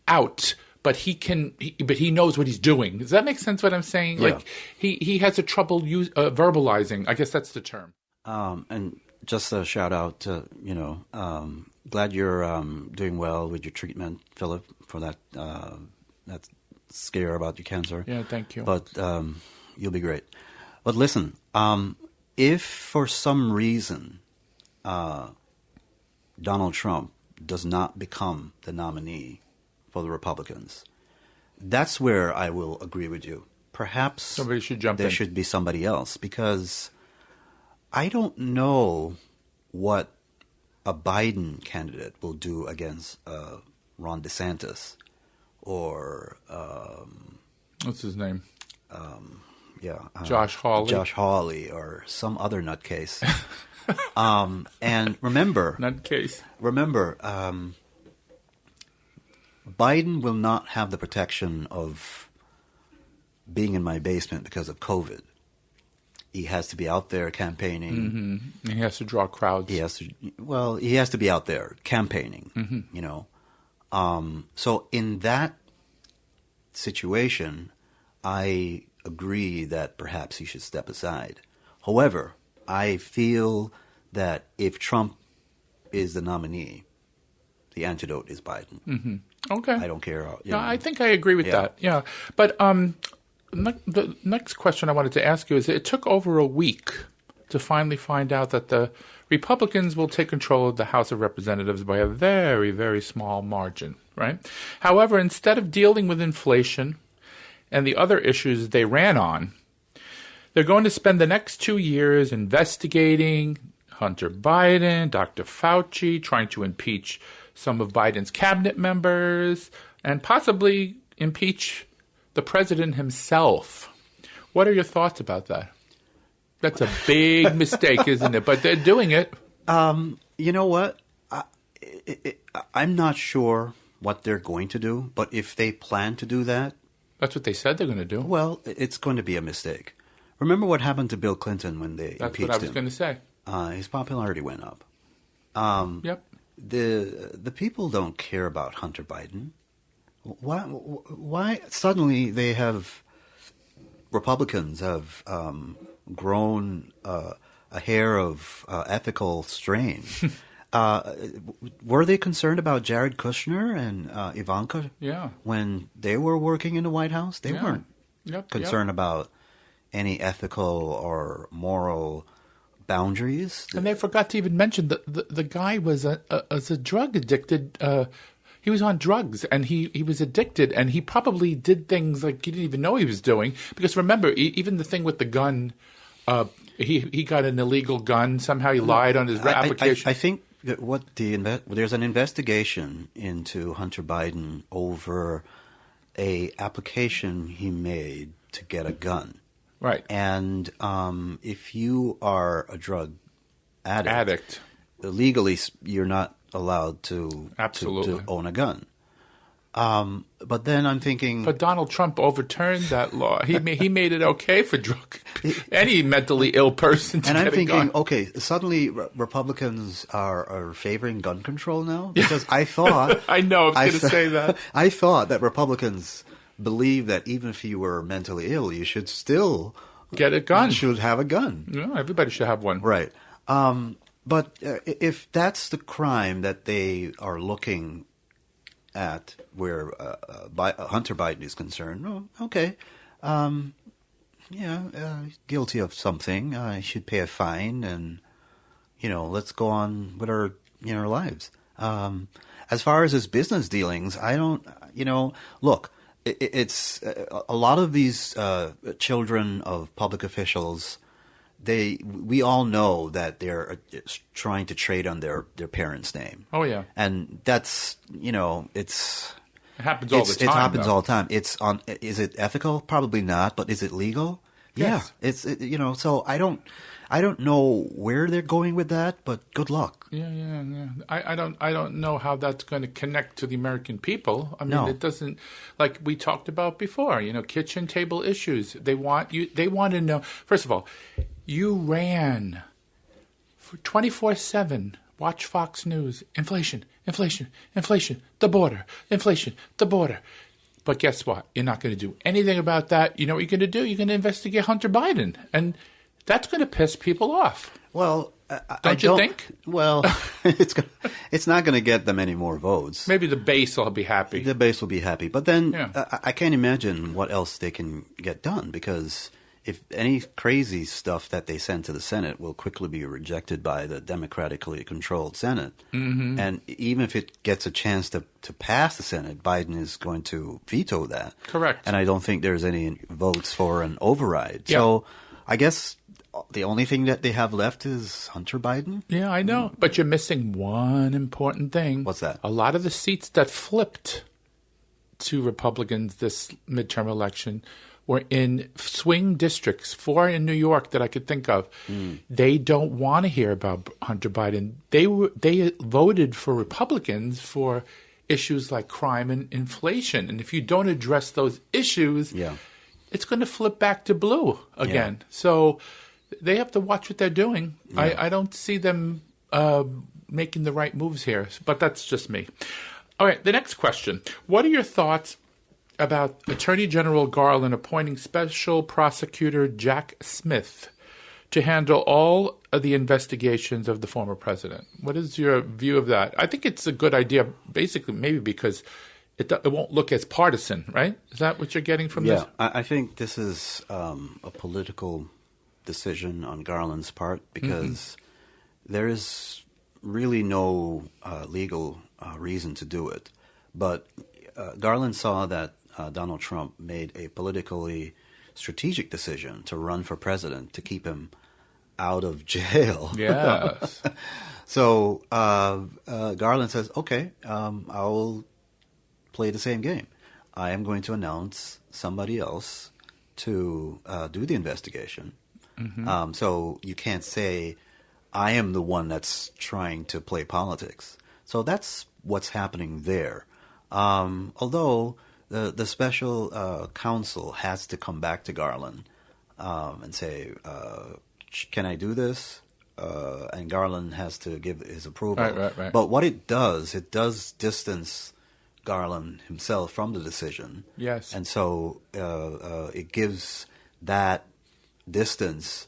out. But he knows what he's doing. Does that make sense? What I'm saying? Yeah. Like he has a trouble verbalizing. I guess that's the term. And just a shout out to glad you're doing well with your treatment, Philip, for that scare about your cancer. Yeah, thank you. But you'll be great. But listen, if for some reason Donald Trump does not become the nominee for the Republicans, that's where I will agree with you. Perhaps somebody should jump in. There should be somebody else, because I don't know what a Biden candidate will do against Ron DeSantis or what's his name? Josh Hawley, or some other nutcase. And remember, Biden will not have the protection of being in my basement because of COVID. He has to be out there campaigning. Mm-hmm. He has to draw crowds. He has to be out there campaigning, So in that situation, I agree that perhaps he should step aside. However, I feel that if Trump is the nominee, the antidote is Biden. Mm-hmm. Okay. I don't care. I think I agree with that. Yeah. But the next question I wanted to ask you is, it took over a week to finally find out that the Republicans will take control of the House of Representatives by a very, very small margin, right? However, instead of dealing with inflation and the other issues they ran on, they're going to spend the next 2 years investigating Hunter Biden, Dr. Fauci, trying to impeach some of Biden's cabinet members, and possibly impeach the president himself. What are your thoughts about that? That's a big mistake, isn't it? But they're doing it. You know what? I'm not sure what they're going to do, but if they plan to do that... That's what they said they're going to do. Well, it's going to be a mistake. Remember what happened to Bill Clinton when they impeached him? That's what I was going to say. His popularity went up. Yep. The people don't care about Hunter Biden. Why suddenly Republicans have grown a hair of ethical strain? Were they concerned about Jared Kushner and Ivanka? Yeah. When they were working in the White House, they weren't concerned about any ethical or moral boundaries. And they forgot to even mention the guy was a drug addicted. He was on drugs and he was addicted, and he probably did things like he didn't even know he was doing. Because remember, even the thing with the gun, he got an illegal gun. Somehow he lied on his application. I think that there's an investigation into Hunter Biden over a application he made to get a gun. Right. And if you are a drug addict, legally you're not allowed to own a gun. But then I'm thinking... But Donald Trump overturned that law. He made it okay for any mentally ill person to get a gun. And I'm thinking, okay, suddenly Republicans are favoring gun control now? Because I thought... I know, I was going to say that. I thought that Republicans believe that even if you were mentally ill, you should still... Get a gun. Should have a gun. Yeah, everybody should have one. Right. But if that's the crime that they are looking at where Hunter Biden is concerned, okay, guilty of something, he should pay a fine, and let's go on with our lives. As far as his business dealings, I don't, look, it's a lot of these children of public officials. we all know that they're trying to trade on their parents' name. Oh yeah, and that's it happens all the time. It happens though. all the time. Is it ethical? Probably not. But is it legal? Yes. Yeah. So I don't know where they're going with that, but good luck. Yeah. I don't know how that's going to connect to the American people. I mean, No. It doesn't, like we talked about before. Kitchen table issues. They want to know. First of all, you ran for 24/7. Watch Fox News. Inflation. The border. Inflation. The border. But guess what? You're not going to do anything about that. You know what you're going to do? You're going to investigate Hunter Biden, and that's going to piss people off. Well, don't you think? Well, it's not going to get them any more votes. Maybe the base will be happy. The base will be happy, but then Yeah. I can't imagine what else they can get done, because if any crazy stuff that they send to the Senate will quickly be rejected by the democratically controlled Senate, and even if it gets a chance to pass the Senate, Biden is going to veto that. Correct. And I don't think there's any votes for an override. Yeah. So I guess the only thing that they have left is Hunter Biden. Yeah, I know. But you're missing one important thing. What's that? A lot of the seats that flipped to Republicans this midterm election were in swing districts, 4 in New York that I could think of. They don't want to hear about Hunter Biden. They voted for Republicans for issues like crime and inflation. And if you don't address those issues, it's going to flip back to blue again. So they have to watch what they're doing. I don't see them making the right moves here, but that's just me. All right, the next question. What are your thoughts about Attorney General Garland appointing Special Prosecutor Jack Smith to handle all of the investigations of the former president? What is your view of that? I think it's a good idea, basically, maybe because it won't look as partisan, right? Is that what you're getting from this? Yeah, I think this is a political decision on Garland's part, because there is really no legal reason to do it. But Garland saw that Donald Trump made a politically strategic decision to run for president to keep him out of jail. Yes. So Garland says, okay, I'll play the same game. I am going to announce somebody else to do the investigation. So you can't say I am the one that's trying to play politics. So that's what's happening there. Although the special counsel has to come back to Garland and say, can I do this? And Garland has to give his approval. Right. But what it does distance Garland himself from the decision. Yes. And so it gives that distance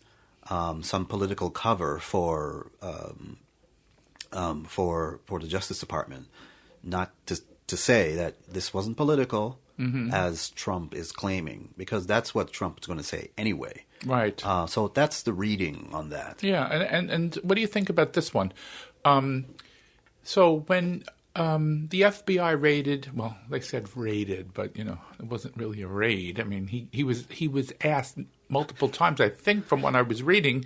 some political cover for the Justice Department, not to say that this wasn't political, as Trump is claiming, because that's what Trump is going to say anyway. Right. So that's the reading on that. Yeah, and what do you think about this one? So when the FBI raided, well, they said raided, but it wasn't really a raid. I mean, he was asked multiple times, I think, from what I was reading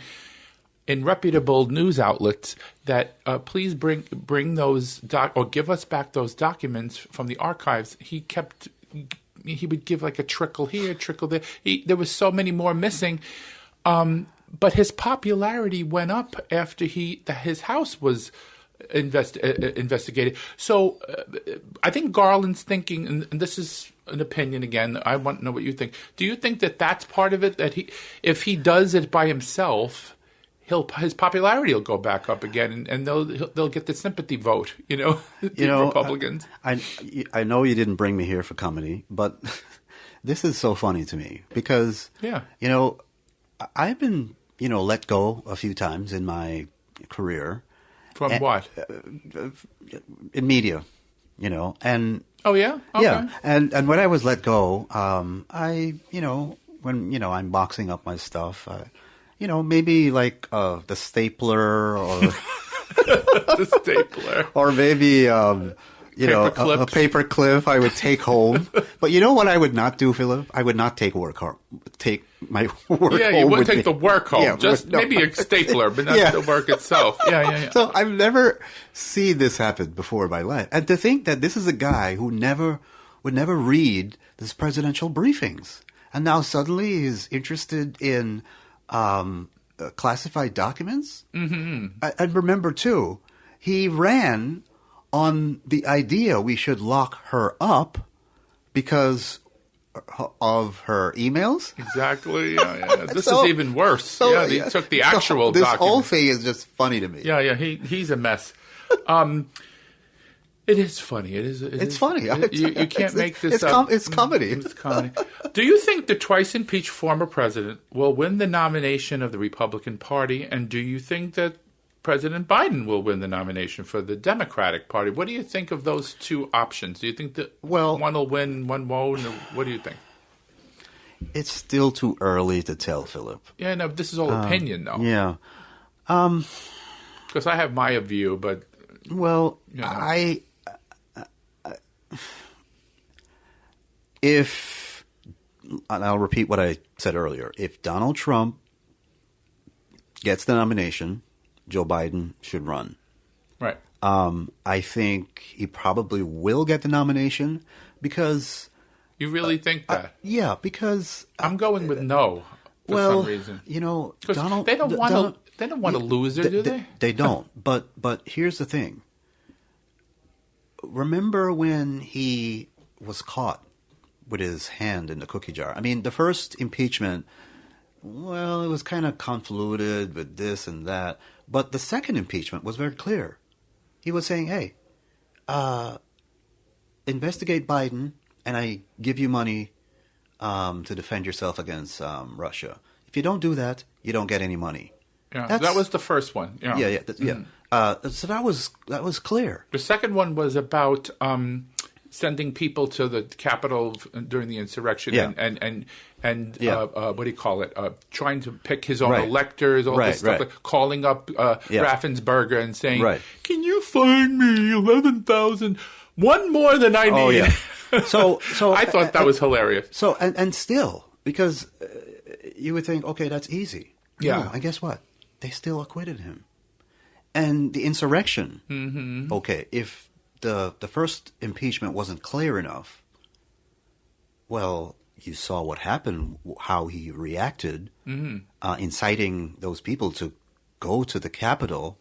in reputable news outlets, that please bring those or give us back those documents from the archives. He would give like a trickle here, trickle there. There was so many more missing, but his popularity went up after his house was investigated. So I think Garland's thinking, and this is an opinion again, I want to know what you think. Do you think that that's part of it, that if he does it by himself, his popularity will go back up again, and they'll get the sympathy vote, the Republicans? I know you didn't bring me here for comedy, but this is so funny to me because I've been let go a few times in my career. From what? In media, and oh yeah, okay. Yeah, and when I was let go, I when I'm boxing up my stuff, maybe like the stapler or the stapler, or maybe a paper clip I would take home. But you know what I would not do, Philip? I would not take my work Yeah, home you wouldn't with take me. the work home. Yeah, Just no. maybe a stapler, but not Yeah. the work itself. Yeah. So I've never seen this happen before in my life. And to think that this is a guy who would never read these presidential briefings. And now suddenly he's interested in classified documents. Mm-hmm. And remember, too, he ran on the idea we should lock her up because of her emails. Exactly. Yeah. This So- is even worse. So, They took the actual This document. whole thing is just funny to me. Yeah. He's a mess. It is funny. It's funny. You can't make this up. It's comedy. It's comedy. Do you think the twice impeached former president will win the nomination of the Republican Party? And do you think that President Biden will win the nomination for the Democratic Party? What do you think of those two options? Do you think that one will win, one won't? Or what do you think? It's still too early to tell, Philip. Yeah, no, this is all opinion, though. Yeah. Because I have my view, but... Well, Yeah. And I'll repeat what I said earlier, if Donald Trump gets the nomination, Joe Biden should run. Right. I think he probably will get the nomination because... You really think that? Yeah, because... I'm going with no for some reason. You know, 'Cause Donald... they don't want to lose it, do they? They don't. But here's the thing. Remember when he was caught with his hand in the cookie jar? I mean, the first impeachment, well, it was kind of convoluted with this and that. But the second impeachment was very clear. He was saying, hey, investigate Biden, and I give you money to defend yourself against Russia. If you don't do that, you don't get any money. Yeah, that was the first one. Yeah. So that was clear. The second one was about sending people to the Capitol during the insurrection and what do you call it? Trying to pick his own electors, all this stuff, like calling up Raffensperger and saying, "Can you find me 11,000? One more than I need." Oh yeah. So I thought that was hilarious. So and still, because you would think, okay, that's easy. Yeah. No, and guess what? They still acquitted him. And the insurrection, okay, if the first impeachment wasn't clear enough, well, you saw what happened, how he reacted, inciting those people to go to the Capitol,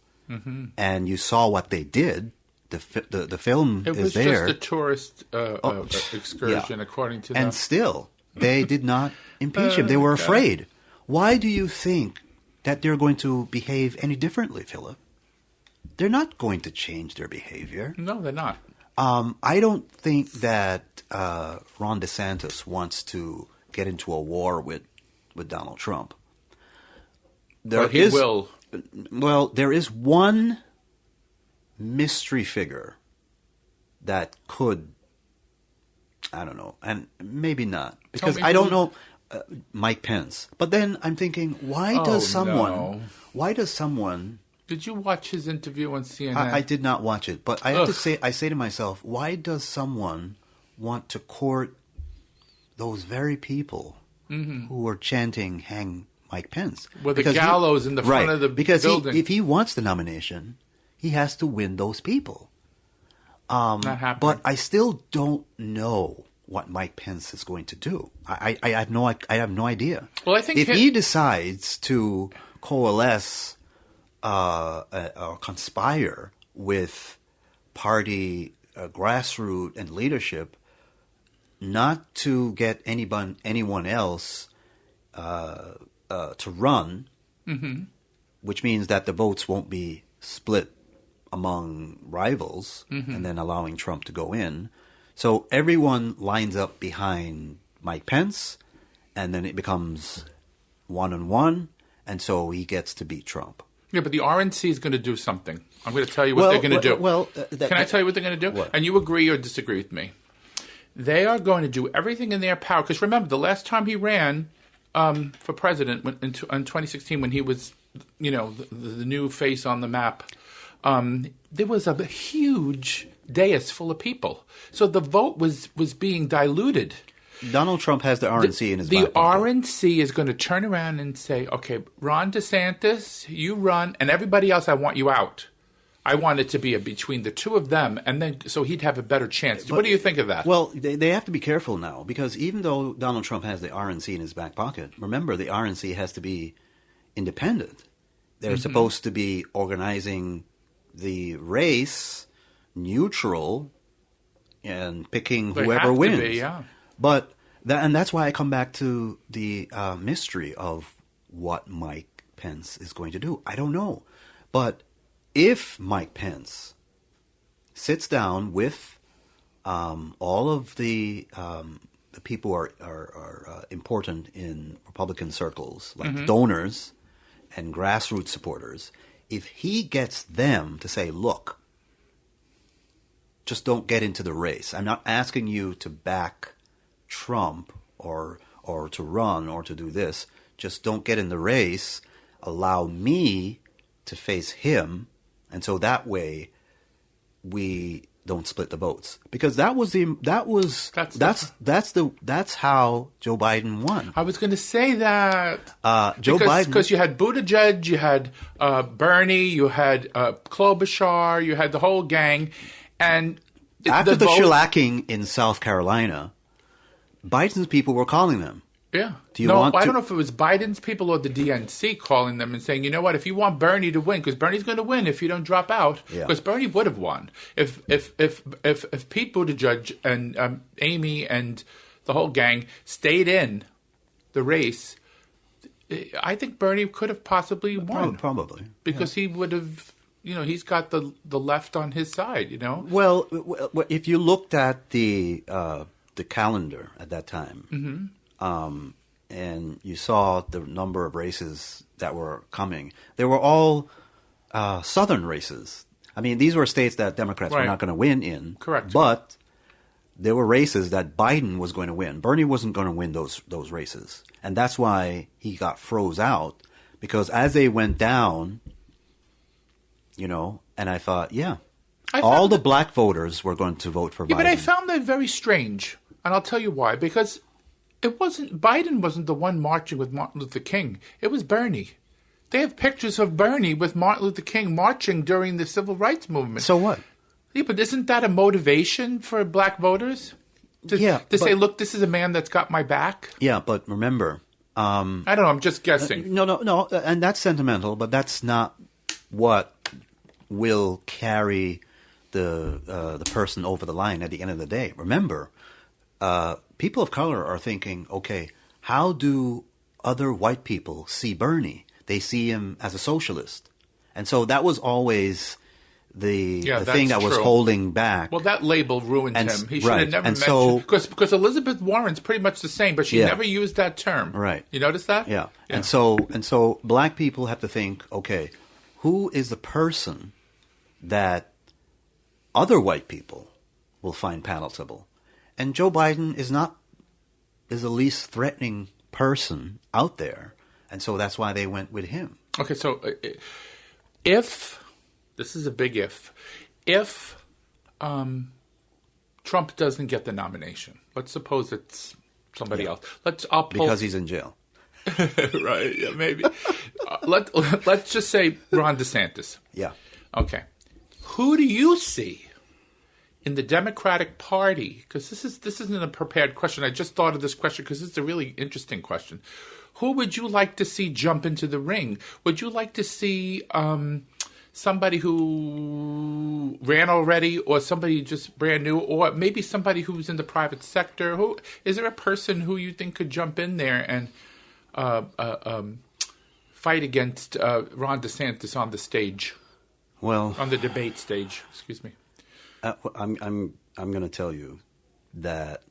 and you saw what they did. The film It is was there. just a tourist excursion, according to them. And still, they did not impeach him. They were afraid. Why do you think that they're going to behave any differently, Philip? They're not going to change their behavior. No, they're not. I don't think that Ron DeSantis wants to get into a war with Donald Trump. But he will. Well, there is one mystery figure that could, I don't know, and maybe not, because I don't know Mike Pence. But then I'm thinking, why does someone? Did you watch his interview on CNN? I did not watch it, but I have to say, I say to myself, why does someone want to court those very people who were chanting "Hang Mike Pence"? With the gallows in the front of the building. If he wants the nomination, he has to win those people. Not happening. But I still don't know what Mike Pence is going to do. I have no idea. Well, I think if he decides to coalesce or conspire with party grassroots and leadership, not to get anyone else to run, which means that the votes won't be split among rivals, and then allowing Trump to go in. So everyone lines up behind Mike Pence, and then it becomes 1-on-1, and so he gets to beat Trump. Yeah, but the RNC is going to do something. I'm going to tell you what they're going to do. Can I tell you what they're going to do? What? And you agree or disagree with me. They are going to do everything in their power. Because remember, the last time he ran for president in 2016, when he was, the new face on the map, there was a huge dais full of people. So the vote was being diluted. Donald Trump has the RNC in his back The pocket. RNC is going to turn around and say, okay, Ron DeSantis, you run, and everybody else, I want you out. I want it to be between the two of them, and then so he'd have a better chance. What do you think of that? Well, they have to be careful now, because even though Donald Trump has the RNC in his back pocket, remember the RNC has to be independent. They're supposed to be organizing the race neutral and picking They whoever have to wins. be, yeah. But and that's why I come back to the mystery of what Mike Pence is going to do. I don't know, but if Mike Pence sits down with all of the people who are important in Republican circles, like donors and grassroots supporters, if he gets them to say, look, just don't get into the race. I'm not asking you to back Trump or to run or to do this. Just don't get in the race. Allow me to face him. And so that way we don't split the votes, because that's how Joe Biden won. I was going to say that Biden, because you had Buttigieg, you had Bernie, you had Klobuchar, you had the whole gang, and after the shellacking in South Carolina, Biden's people were calling them. Yeah. I don't know if it was Biden's people or the DNC calling them and saying, you know what, if you want Bernie to win, because Bernie's going to win if you don't drop out, because Bernie would have won. If Pete Buttigieg and Amy and the whole gang stayed in the race, I think Bernie could have possibly won. Probably. Because he would have, he's got the left on his side, Well, if you looked at the calendar at that time, and you saw the number of races that were coming, they were all southern races. I mean, these were states that Democrats were not going to win in. Correct. But there were races that Biden was going to win. Bernie wasn't going to win those races. And that's why he got froze out, because as they went down, and I thought, all the black voters were going to vote for Biden. Yeah, but I found that very strange, and I'll tell you why. Because Biden wasn't the one marching with Martin Luther King. It was Bernie. They have pictures of Bernie with Martin Luther King marching during the civil rights movement. So what? Yeah, but isn't that a motivation for black voters? To say, look, this is a man that's got my back? Yeah, but remember... I don't know, I'm just guessing. No, and that's sentimental, but that's not what will carry the person over the line at the end of the day. Remember, people of color are thinking, okay, how do other white people see Bernie? They see him as a socialist. And so that was always the thing that was holding back. Well, that label ruined him. He should have never mentioned... Because Elizabeth Warren's pretty much the same, but she never used that term. Right. You notice that? Yeah. And so black people have to think, okay, who is the person that other white people will find palatable? And Joe Biden is the least threatening person out there. And so that's why they went with him. Okay, so if... This is a big if Trump doesn't get the nomination, let's suppose it's somebody else. Because he's in jail. Right, yeah, maybe. Let's just say Ron DeSantis. Yeah. Okay. Who do you see in the Democratic Party? Because this isn't a prepared question. I just thought of this question because it's a really interesting question. Who would you like to see jump into the ring? Would you like to see... somebody who ran already, or somebody just brand new, or maybe somebody who's in the private sector? Who is there a person who you think could jump in there and fight against Ron DeSantis on the stage? Well, on the debate stage. Excuse me. I'm going to tell you that.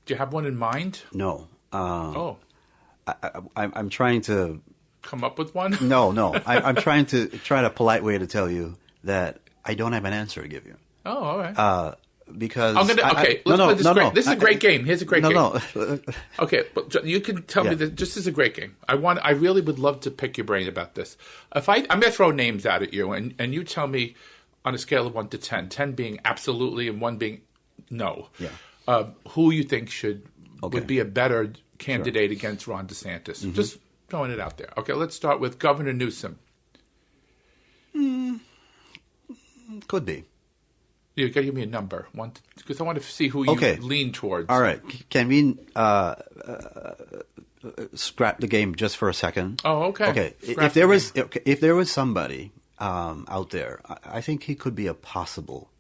Do you have one in mind? No. I'm trying to. Come up with one? No. I'm trying a polite way to tell you that I don't have an answer to give you. Oh, all right. Because let's play this. This is a great game. Here's a great game. No. Okay, but you can tell me that this is a great game. I really would love to pick your brain about this. I'm going to throw names out at you, and you tell me on a scale of 1 to 10, 10 being absolutely and 1 being no. Yeah. Who you think should would be a better candidate against Ron DeSantis. Just throwing it out there. Okay, let's start with Governor Newsom. Could be. You got to give me a number, one, because I want to see who you lean towards. All right. Can we scrap the game just for a second? Oh, okay. Okay. If there was somebody out there, I think he could be a possible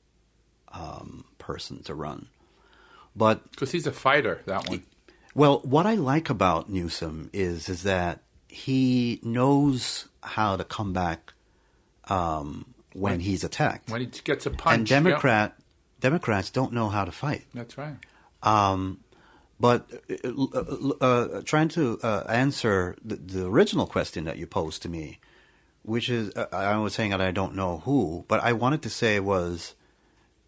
person to run. But because he's a fighter, that one. Well, what I like about Newsom is that he knows how to come back when he's attacked. When he gets a punch. And Democrats don't know how to fight. That's right. But trying to answer the original question that you posed to me, which is, I was saying that I don't know who, but I wanted to say was,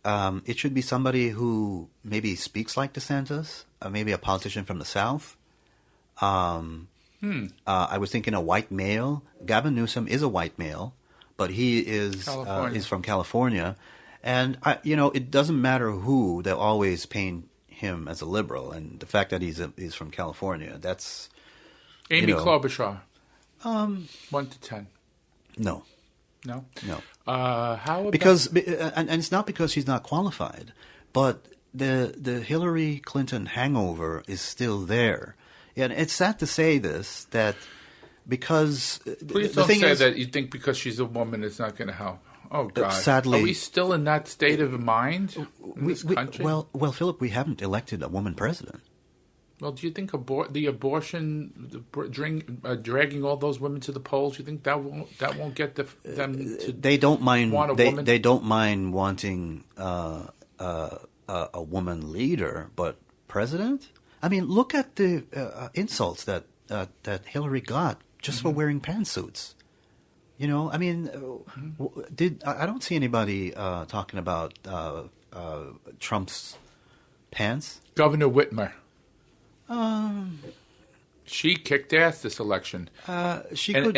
it should be somebody who maybe speaks like DeSantis, maybe a politician from the South. I was thinking a white male. Gavin Newsom is a white male, but he is from California. And, it doesn't matter who, they'll always paint him as a liberal. And the fact that he's from California, that's... Amy Klobuchar, 1 to 10. No. No? No. How about... Because, and it's not because she's not qualified, but the Hillary Clinton hangover is still there. And it's sad to say this, that because... Please don't say that you think because she's a woman it's not going to help. Oh, God. Sadly... Are we still in that state of mind in this country? Well, Philip, we haven't elected a woman president. Well, do you think the abortion, dragging all those women to the polls, you think that won't get them to they don't mind, want a woman? They don't mind wanting a woman leader, but president? I mean, look at the insults that Hillary got just for wearing pantsuits. I mean, I don't see anybody talking about Trump's pants. Governor Whitmer. She kicked ass this election. She flipped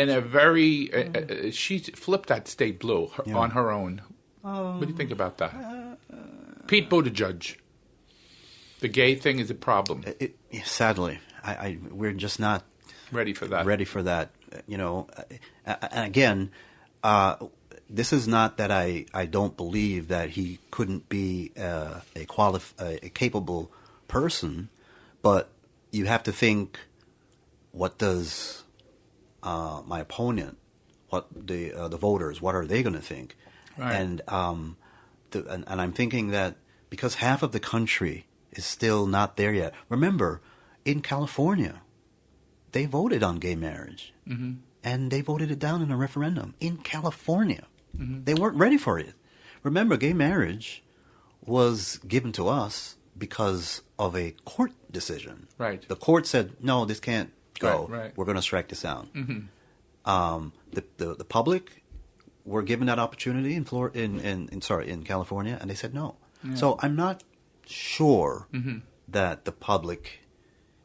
that state blue on her own. What do you think about that? Pete Buttigieg. The gay thing is a problem. Sadly, we're just not ready for that. And again, this is not that I don't believe that he couldn't be a capable person, but you have to think, what does my opponent, what the voters, what are they going to think? Right. And I'm thinking that because half of the country is still not there yet. Remember, in California, they voted on gay marriage, and they voted it down in a referendum in California. They weren't ready for it. Remember, gay marriage was given to us because of a court decision. Right. The court said, no, this can't go. Right. We're going to strike this down. The public were given that opportunity in California, and they said no. Yeah. So I'm not sure that the public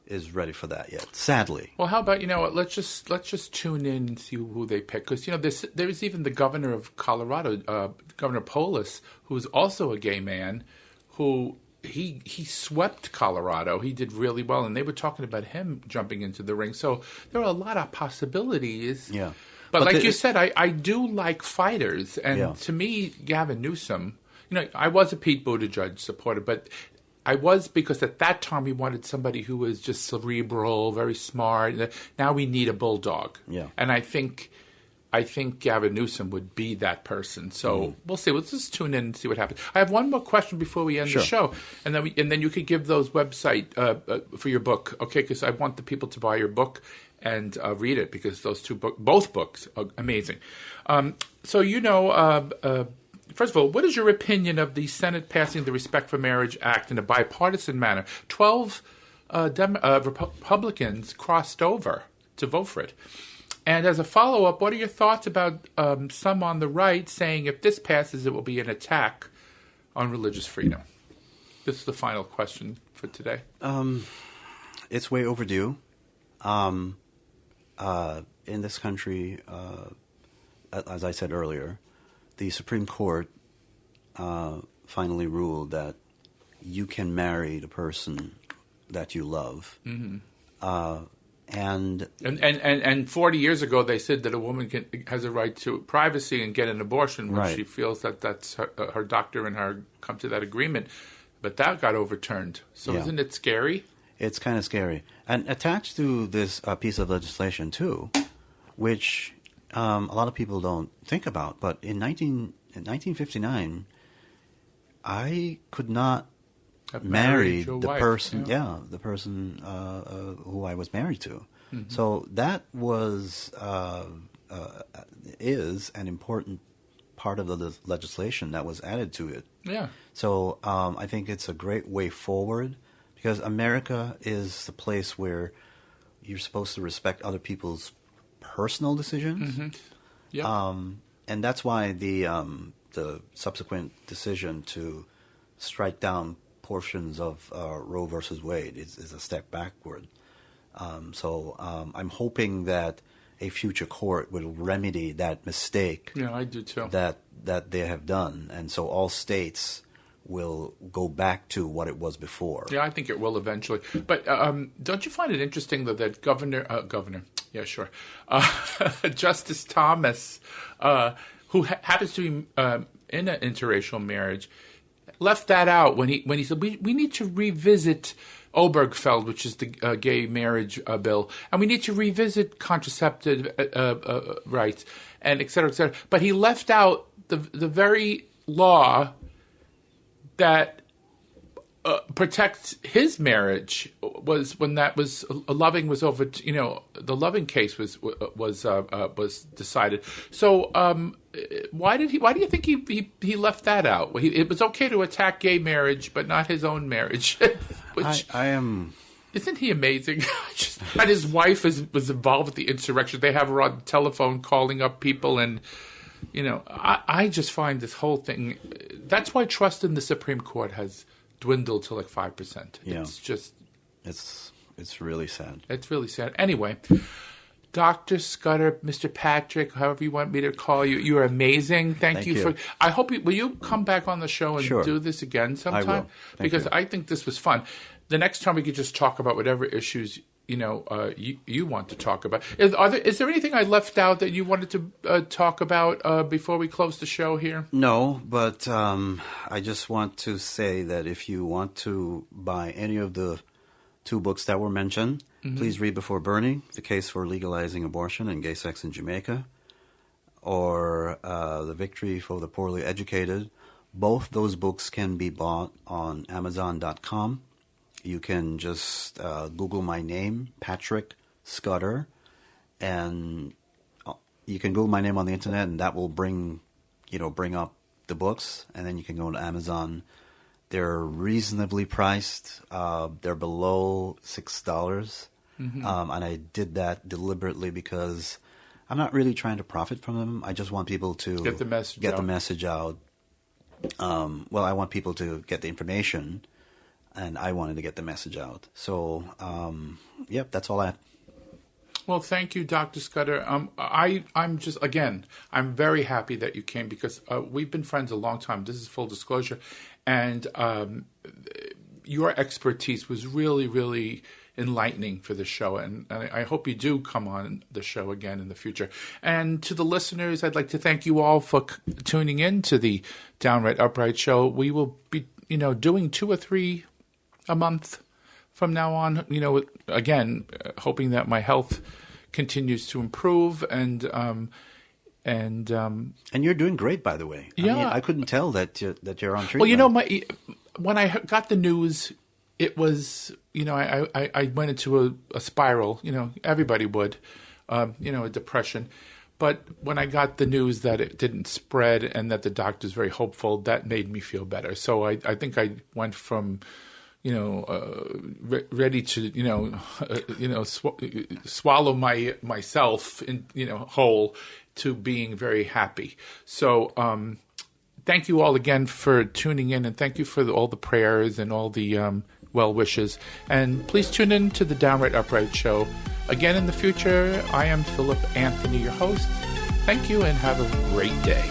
is ready for that yet, sadly. Well, how about, let's just tune in and see who they pick. Because, there's even the governor of Colorado, Governor Polis, who's also a gay man, who he swept Colorado. He did really well, and they were talking about him jumping into the ring. So there are a lot of possibilities. Yeah. But like you said, I do like fighters. And to me, Gavin Newsom, I was a Pete Buttigieg supporter, but I was because at that time we wanted somebody who was just cerebral, very smart. Now we need a bulldog. Yeah. And I think Gavin Newsom would be that person. So we'll see. Let's just tune in and see what happens. I have one more question before we end the show, and then you could give those website for your book, okay? Because I want the people to buy your book and read it, because those both books are amazing. First of all, what is your opinion of the Senate passing the Respect for Marriage Act in a bipartisan manner? 12 Republicans crossed over to vote for it. And as a follow-up, what are your thoughts about some on the right saying if this passes, it will be an attack on religious freedom? This is the final question for today. It's way overdue. In this country, as I said earlier, the Supreme Court finally ruled that you can marry the person that you love. Mm-hmm. And 40 years ago, they said that a woman has a right to privacy and get an abortion when she feels that that's her doctor and her come to that agreement. But that got overturned. So isn't it scary? It's kind of scary. And attached to this piece of legislation, too, which a lot of people don't think about, but in 1959, I could not marry the person, the person who I was married to. Mm-hmm. So that was is an important part of the legislation that was added to it. Yeah. So I think it's a great way forward, because America is the place where you're supposed to respect other people's personal decisions. Mm-hmm. Yeah. And that's why the subsequent decision to strike down portions of Roe versus Wade is a step backward. So I'm hoping that a future court will remedy that mistake. Yeah, I do too. That they have done, and so all states will go back to what it was before. Yeah, I think it will eventually. But don't you find it interesting that Governor, yeah, sure, Justice Thomas, who happens to be in an interracial marriage, left that out when he said we need to revisit Obergefell, which is the gay marriage bill, and we need to revisit contraceptive rights, and et cetera, et cetera. But he left out the very law that protects his marriage was when that was Loving was over. The Loving case was decided. So why do you think he left that out? It was okay to attack gay marriage, but not his own marriage. Which I am. Isn't he amazing? And his wife was involved with the insurrection. They have her on the telephone calling up people, and I just find this whole thing. That's why trust in the Supreme Court has dwindled to like 5%. Yeah. It's just, it's really sad. It's really sad. Anyway, Dr. Scudder, Mr. Patrick, however you want me to call you, you're amazing. Thank you for. I hope will you come back on the show and do this again sometime? I will. Because I think this was fun. The next time we could just talk about whatever issues you want to talk about. Is there anything I left out that you wanted to talk about before we close the show here? No, but I just want to say that if you want to buy any of the 2 books that were mentioned, please read Before Burning, The Case for Legalizing Abortion and Gay Sex in Jamaica, or The Victory for the Poorly Educated. Both those books can be bought on Amazon.com. You can just Google my name, Patrick Scudder, and you can Google my name on the internet, and that will bring up the books, and then you can go to Amazon. They're reasonably priced. They're below $6, and I did that deliberately because I'm not really trying to profit from them. I just want people to get the message out. Well, I want people to get the information. And I wanted to get the message out. So, that's all I have. Well, thank you, Dr. Scudder. I'm just, again, I'm very happy that you came because we've been friends a long time. This is full disclosure. And your expertise was really, really enlightening for the show. And I hope you do come on the show again in the future. And to the listeners, I'd like to thank you all for tuning in to the Downright Upright show. We will be, doing 2 or 3 a month from now on, again, hoping that my health continues to improve and you're doing great, by the way. Yeah. I mean, I couldn't tell that you're on treatment. Well, when I got the news, it was, I went into a spiral, everybody would, a depression. But when I got the news that it didn't spread and that the doctor's very hopeful, that made me feel better. So I think I went from ready to, swallow myself in, whole to being very happy. So thank you all again for tuning in, and thank you for all the prayers and all the well wishes. And please tune in to the Downright Upright show again in the future. I am Philip Anthony, your host. Thank you and have a great day.